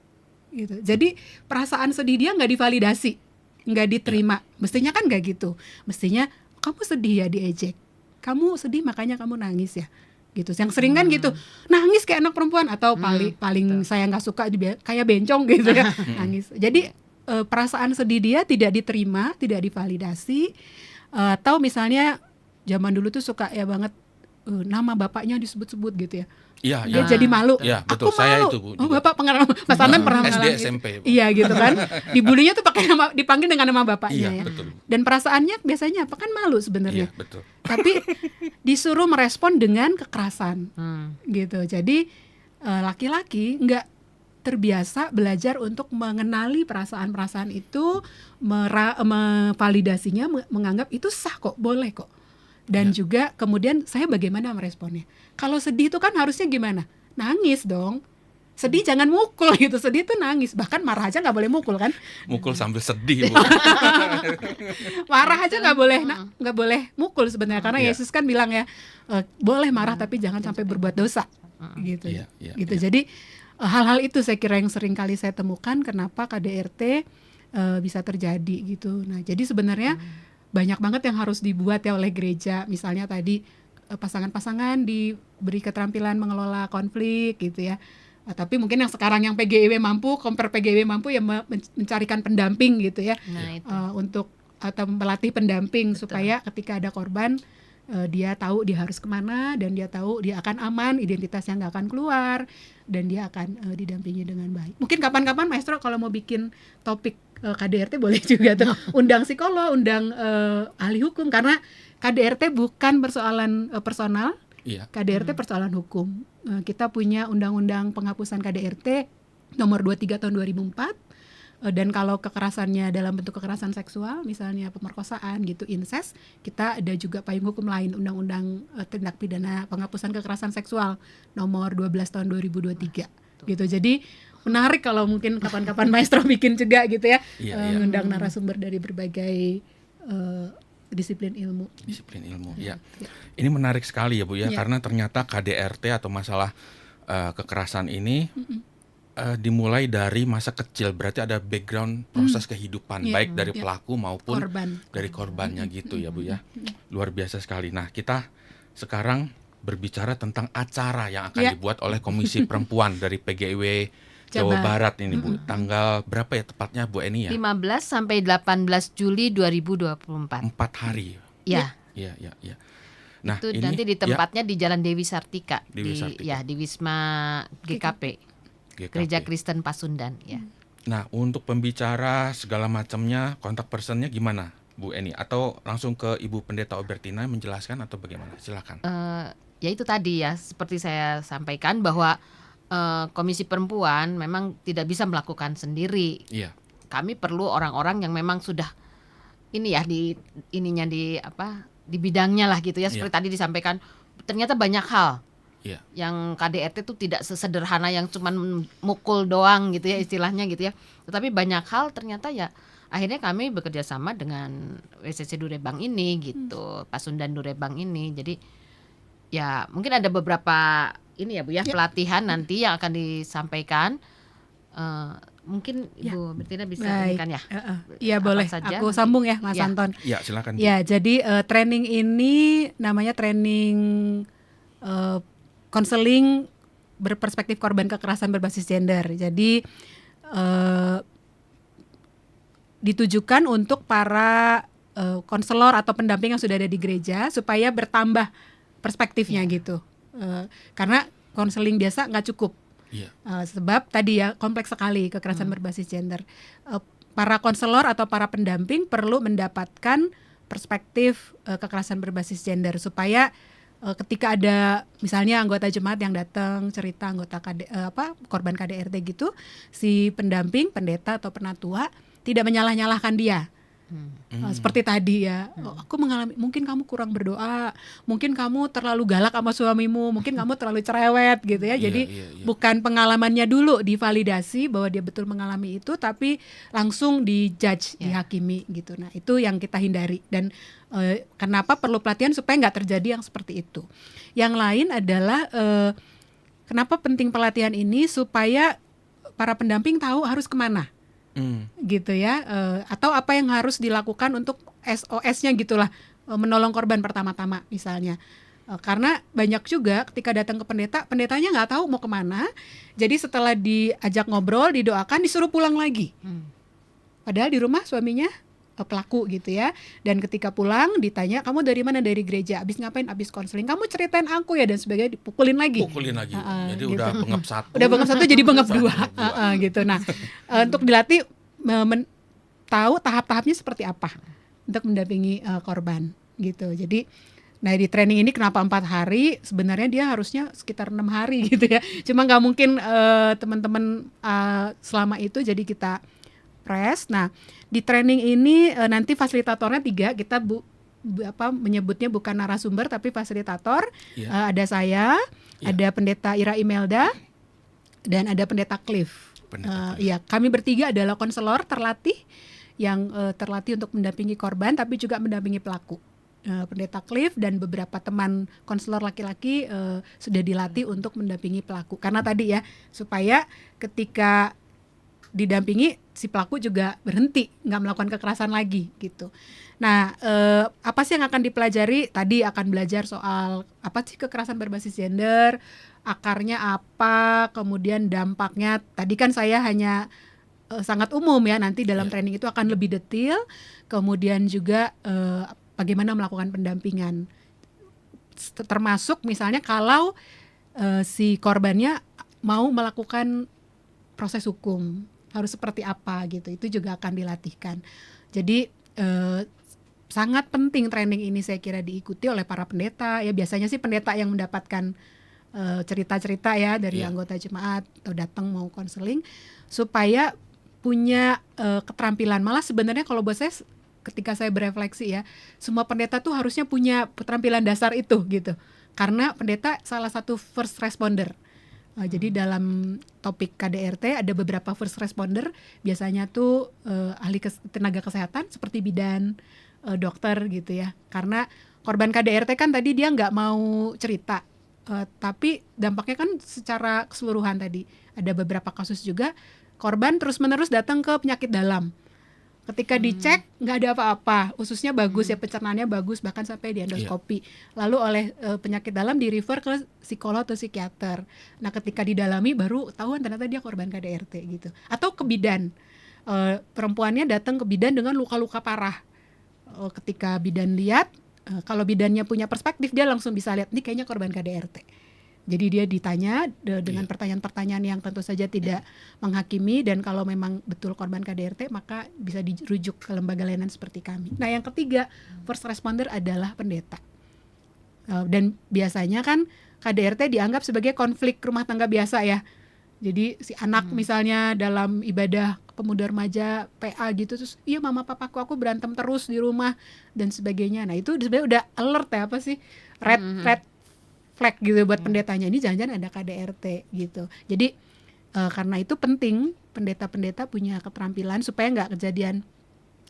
Gitu. Jadi perasaan sedih dia nggak divalidasi, nggak diterima. Mestinya kan nggak gitu. Mestinya kamu sedih ya, diejek. Kamu sedih makanya kamu nangis ya. Gitu. Yang sering kan gitu, nangis kayak anak perempuan, atau paling saya nggak suka kayak bencong gitu ya, nangis. Jadi perasaan sedih dia tidak diterima, tidak divalidasi. Atau misalnya zaman dulu tuh suka ya banget nama bapaknya disebut-sebut gitu ya. Iya, Dia jadi malu. Iya, betul. Aku Saya malu. itu, Bu. Oh, Bapak pernah, Mas Anton pernah SD, mengalami SMP. itu. Iya gitu kan. Dibulinya tuh pakai nama, dipanggil dengan nama bapaknya ya. Betul. Dan perasaannya biasanya apa kan, malu sebenarnya. Iya, betul. Tapi disuruh merespon dengan kekerasan. Gitu. Jadi laki-laki nggak terbiasa belajar untuk mengenali perasaan-perasaan itu, memvalidasinya, menganggap itu sah kok, boleh kok. Dan juga kemudian saya bagaimana meresponnya. Kalau sedih itu kan harusnya gimana? Nangis dong. Sedih jangan mukul gitu. Sedih itu nangis. Bahkan marah aja nggak boleh mukul kan? Mukul sambil sedih, Bu. Marah aja nggak boleh mukul sebenarnya. Karena Yesus kan bilang ya, boleh marah tapi jangan sampai berbuat dosa. Gitu. Gitu. Jadi hal-hal itu saya kira yang sering kali saya temukan kenapa KDRT bisa terjadi gitu. Nah, jadi sebenarnya banyak banget yang harus dibuat ya oleh gereja. Misalnya tadi pasangan-pasangan diberi keterampilan mengelola konflik gitu ya. Tapi mungkin yang sekarang yang PGIW mampu, compare PGIW mampu ya mencarikan pendamping gitu ya. Untuk atau melatih pendamping supaya ketika ada korban dia tahu dia harus kemana, dan dia tahu dia akan aman, identitasnya nggak akan keluar, dan dia akan didampingi dengan baik. Mungkin kapan-kapan Maestro kalau mau bikin topik KDRT boleh juga tuh, undang psikolog, undang ahli hukum, karena KDRT bukan persoalan personal, KDRT persoalan hukum. Kita punya undang-undang penghapusan KDRT nomor 23 tahun 2004. Dan kalau kekerasannya dalam bentuk kekerasan seksual, misalnya pemerkosaan gitu, incest, kita ada juga payung hukum lain, Undang-Undang Tindak Pidana Penghapusan Kekerasan Seksual nomor 12 tahun 2023 gitu. Jadi menarik kalau mungkin kapan-kapan Maestro bikin juga gitu ya, mengundang narasumber dari berbagai disiplin ilmu. Ya. Ini menarik sekali ya, Bu ya, karena ternyata KDRT atau masalah kekerasan ini dimulai dari masa kecil, berarti ada background proses kehidupan, baik dari pelaku maupun dari korbannya gitu ya, Bu ya. Luar biasa sekali. Nah, kita sekarang berbicara tentang acara yang akan dibuat oleh Komisi Perempuan dari PGIW Jawa Barat ini, Bu. Tanggal berapa ya tepatnya, Bu Eni ya? 15 sampai 18 Juli 2024. 4 hari. Ya. Iya. Nah, itu ini nanti di tempatnya di Jalan Dewi Sartika, di Wisma GKP. Gereja Kristen Pasundan ya. Nah, untuk pembicara segala macamnya, kontak personnya gimana, Bu Eni? Atau langsung ke Ibu Pendeta Obertina menjelaskan atau bagaimana? Silakan. Ya itu tadi ya, seperti saya sampaikan bahwa Komisi Perempuan memang tidak bisa melakukan sendiri. Iya. Kami perlu orang-orang yang memang sudah ini ya di bidangnya lah gitu ya. Seperti tadi disampaikan ternyata banyak hal Iya. yang KDRT itu tidak sesederhana yang cuman mukul doang gitu ya istilahnya gitu ya. Tetapi banyak hal ternyata ya akhirnya kami bekerja sama dengan WCC Durebang ini gitu, Pasundan Durebang ini. Jadi ya mungkin ada beberapa ini ya Bu ya, pelatihan nanti yang akan disampaikan. Mungkin Ibu Bertina bisa ini kan ya. Iya Apa boleh, saja aku nanti? sambung ya Mas Ya. Anton. Ya, silakan. Ya, jadi training ini namanya training konseling berperspektif korban kekerasan berbasis gender. Jadi ditujukan untuk para konselor atau pendamping yang sudah ada di gereja supaya bertambah perspektifnya gitu. Karena konseling biasa nggak cukup. Iya. Sebab tadi ya kompleks sekali kekerasan berbasis gender. Para konselor atau para pendamping perlu mendapatkan perspektif kekerasan berbasis gender supaya ketika ada misalnya anggota jemaat yang datang cerita anggota korban KDRT gitu, si pendamping, pendeta atau penatua tidak menyalah-nyalahkan dia. Seperti tadi ya, aku mengalami, mungkin kamu kurang berdoa, mungkin kamu terlalu galak sama suamimu, mungkin kamu terlalu cerewet gitu ya. Jadi bukan pengalamannya dulu divalidasi bahwa dia betul mengalami itu, tapi langsung dijudge, dihakimi gitu. Nah itu yang kita hindari dan kenapa perlu pelatihan supaya nggak terjadi yang seperti itu. Yang lain adalah kenapa penting pelatihan ini supaya para pendamping tahu harus kemana. Gitu ya, atau apa yang harus dilakukan untuk SOS-nya gitulah, menolong korban pertama-tama misalnya. Karena banyak juga ketika datang ke pendeta, pendetanya nggak tahu mau kemana, jadi setelah diajak ngobrol, didoakan, disuruh pulang lagi. Padahal di rumah suaminya pelaku gitu ya, dan ketika pulang ditanya, kamu dari mana? Dari gereja. Abis ngapain? Abis konseling. Kamu ceritain aku ya, dan sebagainya, dipukulin lagi. Jadi gitu. udah bengep satu. Udah bengep satu jadi bengep dua. Gitu. Nah, untuk dilatih tahu tahap-tahapnya seperti apa untuk mendampingi korban gitu. Jadi, nah di training ini kenapa 4 hari? Sebenarnya dia harusnya sekitar 6 hari gitu ya. Cuma nggak mungkin teman-teman selama itu, jadi kita press. Nah di training ini nanti fasilitatornya 3, kita menyebutnya bukan narasumber tapi fasilitator. Ada saya, ada pendeta Ira Imelda, dan ada pendeta Cliff. Ya, kami bertiga adalah konselor terlatih yang terlatih untuk mendampingi korban tapi juga mendampingi pelaku. Pendeta Cliff dan beberapa teman konselor laki-laki sudah dilatih untuk mendampingi pelaku. Karena tadi ya, supaya ketika didampingi si pelaku juga berhenti, nggak melakukan kekerasan lagi gitu. Nah, apa sih yang akan dipelajari? Tadi akan belajar soal apa sih kekerasan berbasis gender, akarnya apa, kemudian dampaknya. Tadi kan saya hanya sangat umum ya, nanti dalam training itu akan lebih detail. Kemudian juga bagaimana melakukan pendampingan. Termasuk misalnya kalau si korbannya mau melakukan proses hukum, harus seperti apa gitu, itu juga akan dilatihkan. Jadi sangat penting training ini saya kira diikuti oleh para pendeta. Ya biasanya sih pendeta yang mendapatkan cerita-cerita ya dari anggota jemaat atau datang mau konseling supaya punya keterampilan. Malah sebenarnya kalau buat saya ketika saya berefleksi ya, semua pendeta tuh harusnya punya keterampilan dasar itu gitu. Karena pendeta salah satu first responder. Jadi dalam topik KDRT ada beberapa first responder, biasanya tuh ahli tenaga kesehatan seperti bidan, dokter gitu ya. Karena korban KDRT kan tadi dia nggak mau cerita, tapi dampaknya kan secara keseluruhan tadi. Ada beberapa kasus juga korban terus-menerus datang ke penyakit dalam. Ketika dicek nggak ada apa-apa, ususnya bagus ya, pencernaannya bagus, bahkan sampai di endoskopi. Lalu oleh penyakit dalam di refer ke psikolog atau psikiater. Nah ketika didalami baru tahuan ternyata dia korban KDRT gitu. Atau ke bidan, perempuannya datang ke bidan dengan luka-luka parah. Ketika bidan lihat, kalau bidannya punya perspektif dia langsung bisa lihat ini kayaknya korban KDRT. Jadi dia ditanya dengan pertanyaan-pertanyaan yang tentu saja tidak menghakimi, dan kalau memang betul korban KDRT maka bisa dirujuk ke lembaga layanan seperti kami. Nah yang ketiga, first responder adalah pendeta. Dan biasanya kan KDRT dianggap sebagai konflik rumah tangga biasa ya. Jadi si anak misalnya dalam ibadah pemuda remaja PA gitu, terus iya mama papaku aku berantem terus di rumah dan sebagainya. Nah itu sebenarnya udah alert ya, apa sih red flag gitu buat pendetanya, ini jangan-jangan ada KDRT gitu. Jadi karena itu penting pendeta-pendeta punya keterampilan supaya nggak kejadian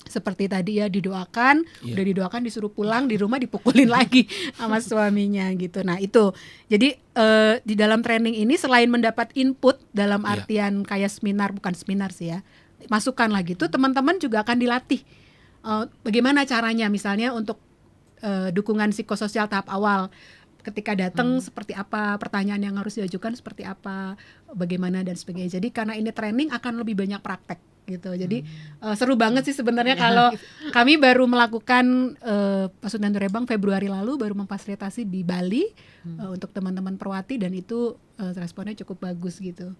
seperti tadi ya, didoakan, udah didoakan disuruh pulang, di rumah dipukulin lagi sama suaminya gitu. Nah itu, jadi di dalam training ini selain mendapat input dalam artian kayak seminar, bukan seminar sih ya, masukan lagi tuh, teman-teman juga akan dilatih bagaimana caranya misalnya untuk dukungan psikososial tahap awal. Ketika datang seperti apa, pertanyaan yang harus diajukan seperti apa, bagaimana dan sebagainya. Jadi karena ini training akan lebih banyak praktek gitu. Jadi seru banget sih sebenarnya kalau kami baru melakukan Pasundan Durebang Februari lalu, baru memfasilitasi di Bali untuk teman-teman perwati, dan itu responnya cukup bagus gitu.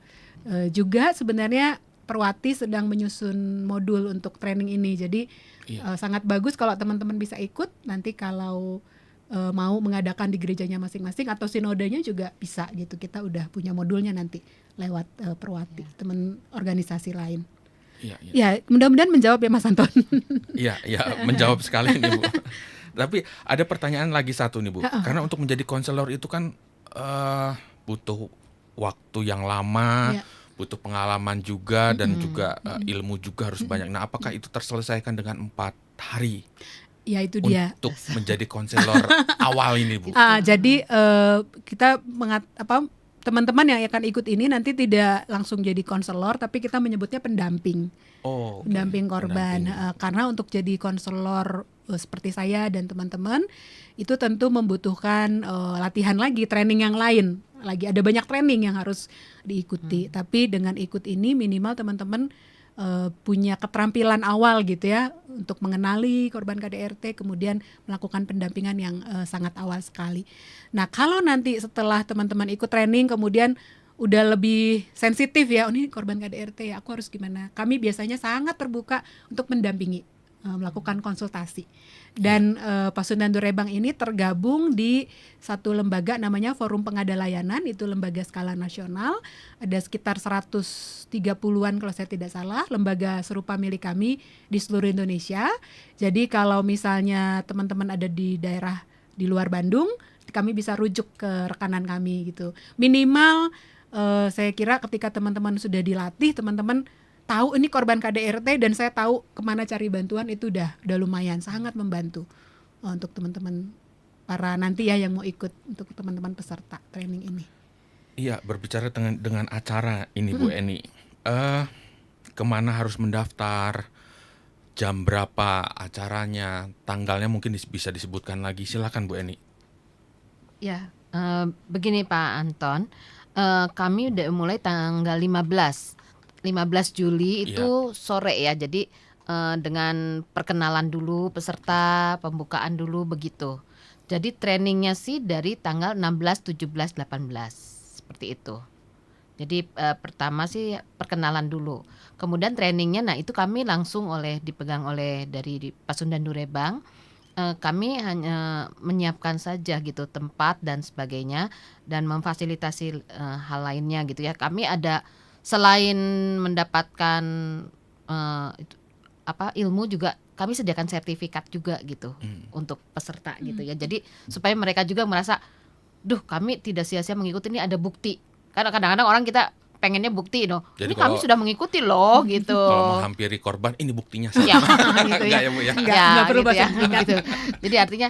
Juga sebenarnya perwati sedang menyusun modul untuk training ini. Jadi sangat bagus kalau teman-teman bisa ikut. Nanti kalau mau mengadakan di gerejanya masing-masing atau sinodenya juga bisa gitu. Kita udah punya modulnya nanti lewat perwati, teman organisasi lain. Ya, mudah-mudahan menjawab ya Mas Anton. Iya, menjawab sekali nih Bu. Tapi ada pertanyaan lagi satu nih Bu. Karena untuk menjadi konselor itu kan butuh waktu yang lama, butuh pengalaman juga, dan juga ilmu juga harus banyak. Nah, apakah itu terselesaikan dengan 4 hari? Ya itu dia. Untuk menjadi konselor awal ini Bu. Jadi kita teman-teman yang akan ikut ini nanti tidak langsung jadi konselor, tapi kita menyebutnya pendamping. Pendamping korban. Karena untuk jadi konselor seperti saya dan teman-teman itu tentu membutuhkan latihan lagi, training yang lain. Lagi ada banyak training yang harus diikuti. Tapi dengan ikut ini minimal teman-teman punya keterampilan awal gitu ya, untuk mengenali korban KDRT, kemudian melakukan pendampingan yang sangat awal sekali. Nah kalau nanti setelah teman-teman ikut training kemudian udah lebih sensitif ya, ini korban KDRT ya, aku harus gimana? Kami biasanya sangat terbuka untuk mendampingi, melakukan konsultasi. Dan Pasundan Durebang ini tergabung di satu lembaga namanya Forum Pengada Layanan, itu lembaga skala nasional. Ada sekitar 130-an kalau saya tidak salah, lembaga serupa milik kami di seluruh Indonesia. Jadi kalau misalnya teman-teman ada di daerah di luar Bandung, kami bisa rujuk ke rekanan kami gitu. Minimal saya kira ketika teman-teman sudah dilatih, teman-teman tahu ini korban KDRT dan saya tahu kemana cari bantuan, itu udah lumayan, sangat membantu untuk teman-teman para nanti ya yang mau ikut, untuk teman-teman peserta training ini. Iya, berbicara dengan acara ini Bu Eni, kemana harus mendaftar, jam berapa acaranya, tanggalnya mungkin bisa disebutkan lagi, silakan Bu Eni. Ya, begini Pak Anton, kami udah mulai tanggal 15 Juli itu sore ya. Jadi dengan perkenalan dulu peserta, pembukaan dulu begitu. Jadi trainingnya sih dari tanggal 16, 17, 18 seperti itu. Jadi pertama sih perkenalan dulu. Kemudian trainingnya, nah itu kami langsung dipegang oleh dari Pasundan Durebang. Kami hanya menyiapkan saja gitu tempat dan sebagainya, dan memfasilitasi hal lainnya gitu ya. Kami ada selain mendapatkan ilmu, juga kami sediakan sertifikat juga gitu untuk peserta gitu ya. Jadi supaya mereka juga merasa, kami tidak sia-sia mengikuti, ini ada bukti. Karena kadang-kadang orang kita pengennya bukti Jadi ini kami sudah mengikuti loh gitu. Kalau menghampiri korban, ini buktinya saya. Ya, gitu ya. Enggak ya Bu ya? Enggak perlu gitu ya. sertifikat. Gitu. Jadi artinya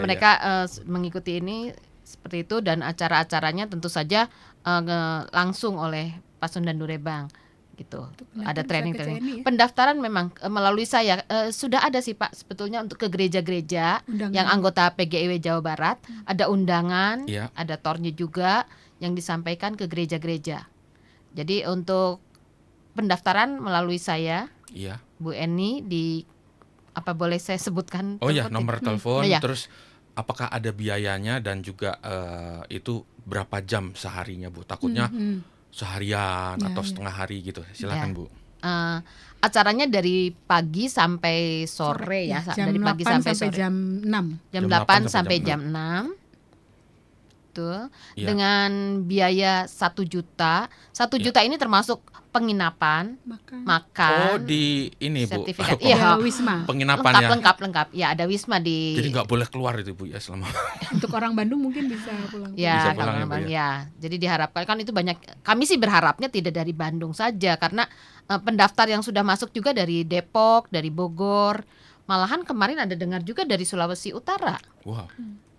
mereka ya. Mengikuti ini seperti itu, dan acara-acaranya tentu saja langsung oleh Pasundan Durebang gitu. Ada training. Pendaftaran memang melalui saya sudah ada sih Pak, sebetulnya untuk ke gereja-gereja yang anggota PGIW Jawa Barat, ada undangan, ada tornya juga yang disampaikan ke gereja-gereja. Jadi untuk pendaftaran melalui saya, Bu Eni, di boleh saya sebutkan? Nomor telepon. Terus apakah ada biayanya, dan juga itu berapa jam seharinya Bu? Takutnya seharian atau setengah hari gitu. Silakan Bu. Acaranya dari pagi sampai sore ya, jam dari pagi 8 sampai sore. jam 6. Jam 8 sampai jam 6. Dengan biaya 1 juta. 1 juta ini termasuk penginapan, Makan. makan, di ini Bu. sertifikat. Kok Iya, Ada wisma. penginapan ya. lengkap. Ya, ada wisma di. Jadi nggak boleh keluar itu Bu ya selama. Untuk orang Bandung mungkin bisa pulang. Bisa Ya, pulang ya, Bu, kalau ya. Jadi diharapkan kan itu banyak. Kami sih berharapnya tidak dari Bandung saja karena pendaftar yang sudah masuk juga dari Depok, dari Bogor. Malahan kemarin ada dengar juga dari Sulawesi Utara. Wow.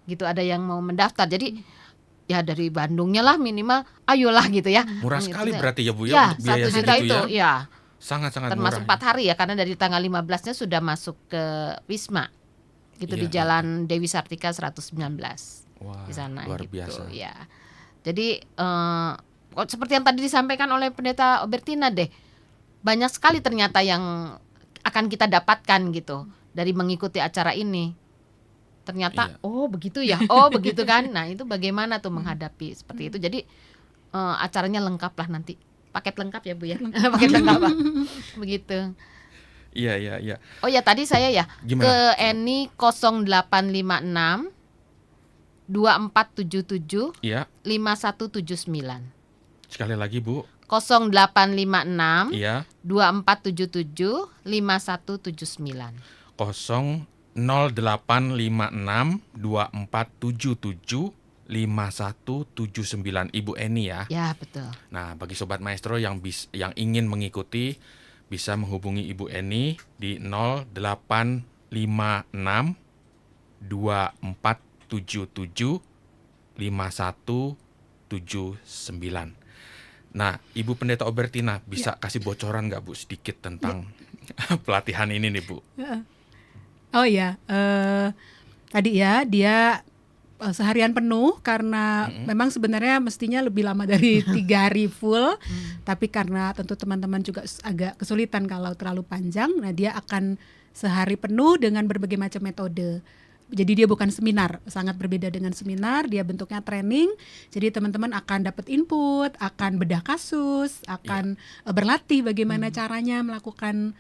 Gitu ada yang mau mendaftar. Jadi ya dari Bandungnya lah minimal ayolah gitu ya. Murah Gitu sekali ya. berarti ya Bu ya Ya, untuk biaya 1 juta segitu itu ya. ya. Sangat-sangat Termasuk murah. 4 hari ya karena dari tanggal 15-nya sudah masuk ke Wisma. Gitu di Iya. Jalan Dewi Sartika 119 Wah, di sana luar gitu biasa. ya. Jadi seperti yang tadi disampaikan oleh Pendeta Obertina deh. Banyak sekali ternyata yang akan kita dapatkan gitu dari mengikuti acara ini. Ternyata Iya. oh begitu ya. Oh begitu kan. Nah, itu bagaimana tuh menghadapi seperti itu. Jadi acaranya lengkap lah nanti. Paket lengkap ya Bu ya. Paket lengkap Pak. Begitu. Iya. Oh ya tadi saya ya Gimana? ke Eni 0856 2477 Iya. 5179. Sekali lagi Bu. 0856 Iya. 2477 5179. 0856 2477 5179 Ibu Eni ya. Ya betul. Nah, bagi sobat maestro yang ingin mengikuti bisa menghubungi Ibu Eni di 0856 2477 5179. Nah, Ibu Pendeta Obertina bisa kasih bocoran nggak Bu sedikit tentang pelatihan ini nih Bu? Oh ya, tadi ya dia seharian penuh karena memang sebenarnya mestinya lebih lama dari 3 hari full, tapi karena tentu teman-teman juga agak kesulitan kalau terlalu panjang, nah dia akan sehari penuh dengan berbagai macam metode. Jadi dia bukan seminar, sangat berbeda dengan seminar, dia bentuknya training. Jadi teman-teman akan dapat input, akan bedah kasus, akan berlatih bagaimana caranya melakukan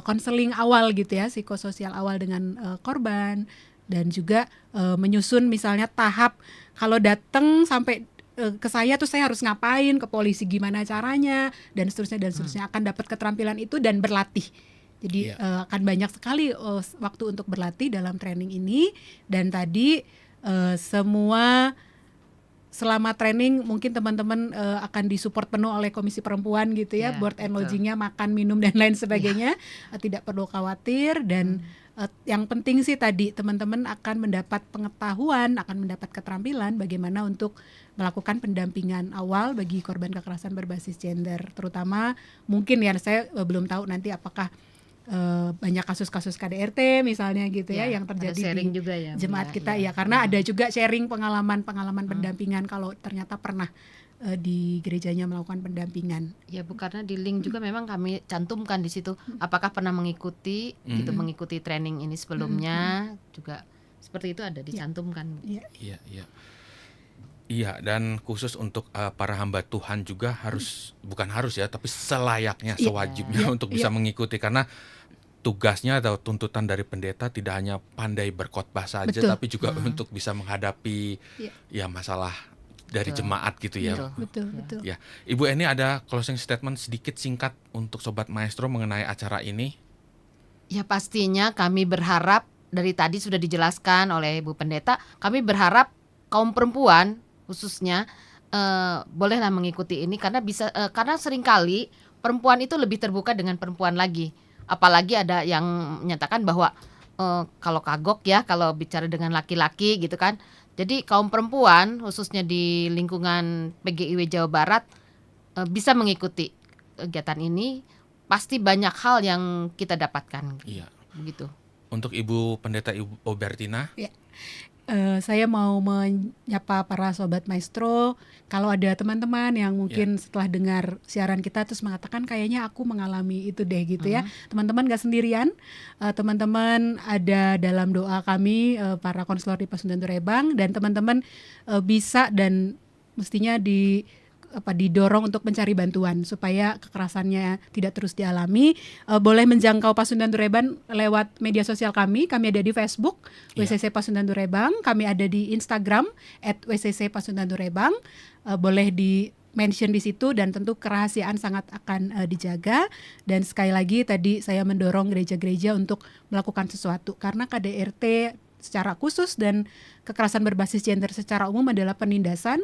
konseling awal gitu ya, psikososial awal dengan korban, dan juga menyusun misalnya tahap kalau datang sampai ke saya tuh saya harus ngapain, ke polisi gimana caranya, dan seterusnya akan dapat keterampilan itu dan berlatih. Jadi akan banyak sekali waktu untuk berlatih dalam training ini. Dan tadi semua selama training mungkin teman-teman akan disupport penuh oleh Komisi Perempuan gitu ya, Ya, board and betul. lodgingnya, makan, minum dan lain sebagainya. Tidak perlu khawatir. Dan yang penting sih tadi teman-teman akan mendapat pengetahuan, akan mendapat keterampilan bagaimana untuk melakukan pendampingan awal bagi korban kekerasan berbasis gender. Terutama mungkin ya saya belum tahu nanti apakah banyak kasus-kasus KDRT misalnya gitu ya yang ada terjadi sharing di juga ya Bu, jemaat kita ya, karena ada juga sharing pengalaman pendampingan kalau ternyata pernah di gerejanya melakukan pendampingan. Ya Bu, karena di link juga memang kami cantumkan di situ apakah pernah mengikuti gitu, mengikuti training ini sebelumnya juga seperti itu ada dicantumkan. Iya, dan khusus untuk para hamba Tuhan juga bukan harus ya, tapi selayaknya, sewajibnya untuk bisa mengikuti, karena tugasnya atau tuntutan dari pendeta tidak hanya pandai berkhotbah saja, Betul. tapi juga untuk bisa menghadapi ya masalah dari jemaat gitu ya. Betul. Ya, Ibu Eni ada closing statement sedikit singkat untuk Sobat Maestro mengenai acara ini? Ya pastinya kami berharap, dari tadi sudah dijelaskan oleh Ibu Pendeta, kami berharap kaum perempuan khususnya bolehlah mengikuti ini karena karena seringkali perempuan itu lebih terbuka dengan perempuan lagi. Apalagi ada yang menyatakan bahwa kalau kagok ya kalau bicara dengan laki-laki gitu kan. Jadi kaum perempuan khususnya di lingkungan PGIW Jawa Barat bisa mengikuti kegiatan ini, pasti banyak hal yang kita dapatkan. Iya. Begitu. Untuk Ibu Pendeta Ibu Obertina? Saya mau menyapa para sobat maestro. Kalau ada teman-teman yang mungkin setelah dengar siaran kita terus mengatakan kayaknya aku mengalami itu deh gitu ya. Teman-teman gak sendirian. Teman-teman ada dalam doa kami para konselor di Pasundan Durebang, dan teman-teman bisa dan mestinya didorong untuk mencari bantuan supaya kekerasannya tidak terus dialami. Boleh menjangkau Pasundan Durebang lewat media sosial kami. Kami ada di Facebook WCC Pasundan Durebang. Kami ada di Instagram @WCC Pasundan Durebang. Boleh mention di situ, dan tentu kerahasiaan sangat akan dijaga. Dan sekali lagi tadi saya mendorong gereja-gereja untuk melakukan sesuatu, karena KDRT secara khusus dan kekerasan berbasis gender secara umum adalah penindasan,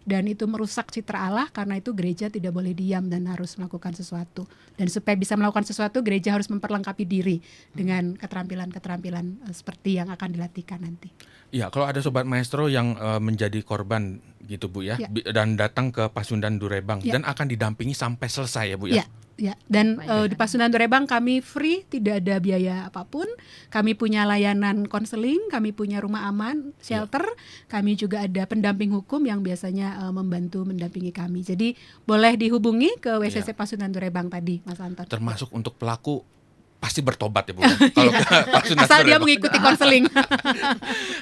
dan itu merusak citra Allah. Karena itu gereja tidak boleh diam dan harus melakukan sesuatu. Dan supaya bisa melakukan sesuatu, gereja harus memperlengkapi diri dengan keterampilan-keterampilan seperti yang akan dilatihkan nanti. Ya, kalau ada Sobat Maestro yang menjadi korban gitu Bu ya, dan datang ke Pasundan Durebang dan akan didampingi sampai selesai ya Bu ya. Ya, dan di Pasundan Durebang kami free, tidak ada biaya apapun. Kami punya layanan konseling, kami punya rumah aman, shelter, kami juga ada pendamping hukum yang biasanya membantu mendampingi kami. Jadi boleh dihubungi ke WCC Pasundan Durebang tadi, Mas Anton. Termasuk untuk pelaku pasti bertobat ya Bu. Kalau ke Pasundan asal dia Durebang. mengikuti konseling.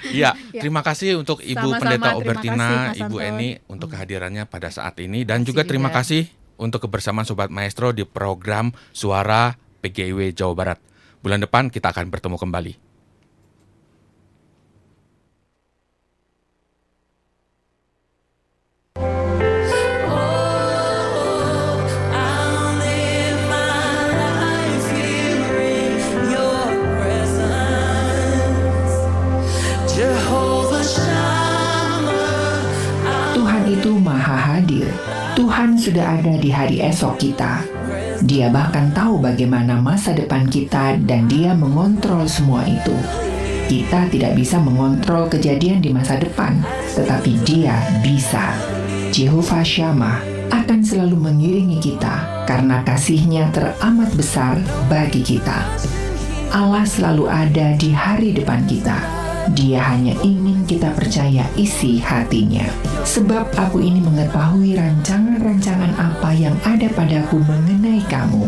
Iya, terima kasih untuk Ibu Sama-sama, Pendeta terima Obertina, kasih, Mas Ibu Anton. Eni untuk kehadirannya pada saat ini, dan juga terima kasih untuk kebersamaan Sobat Maestro di program Suara PGIW Jawa Barat. Bulan depan kita akan bertemu kembali. Tuhan itu maha hadir. Tuhan sudah ada di hari esok kita. Dia bahkan tahu bagaimana masa depan kita, dan Dia mengontrol semua itu. Kita tidak bisa mengontrol kejadian di masa depan, tetapi Dia bisa. Jehovah Shammah akan selalu mengiringi kita karena kasih-Nya teramat besar bagi kita. Allah selalu ada di hari depan kita. Dia hanya ingin kita percaya isi hati-Nya. Sebab aku ini mengetahui rancangan-rancangan apa yang ada padaku mengenai kamu,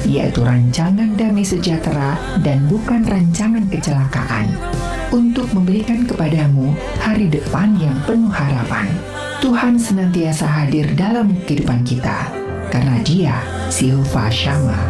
yaitu rancangan damai sejahtera dan bukan rancangan kecelakaan, untuk memberikan kepadamu hari depan yang penuh harapan. Tuhan senantiasa hadir dalam kehidupan kita, karena Dia Jehovah Shammah.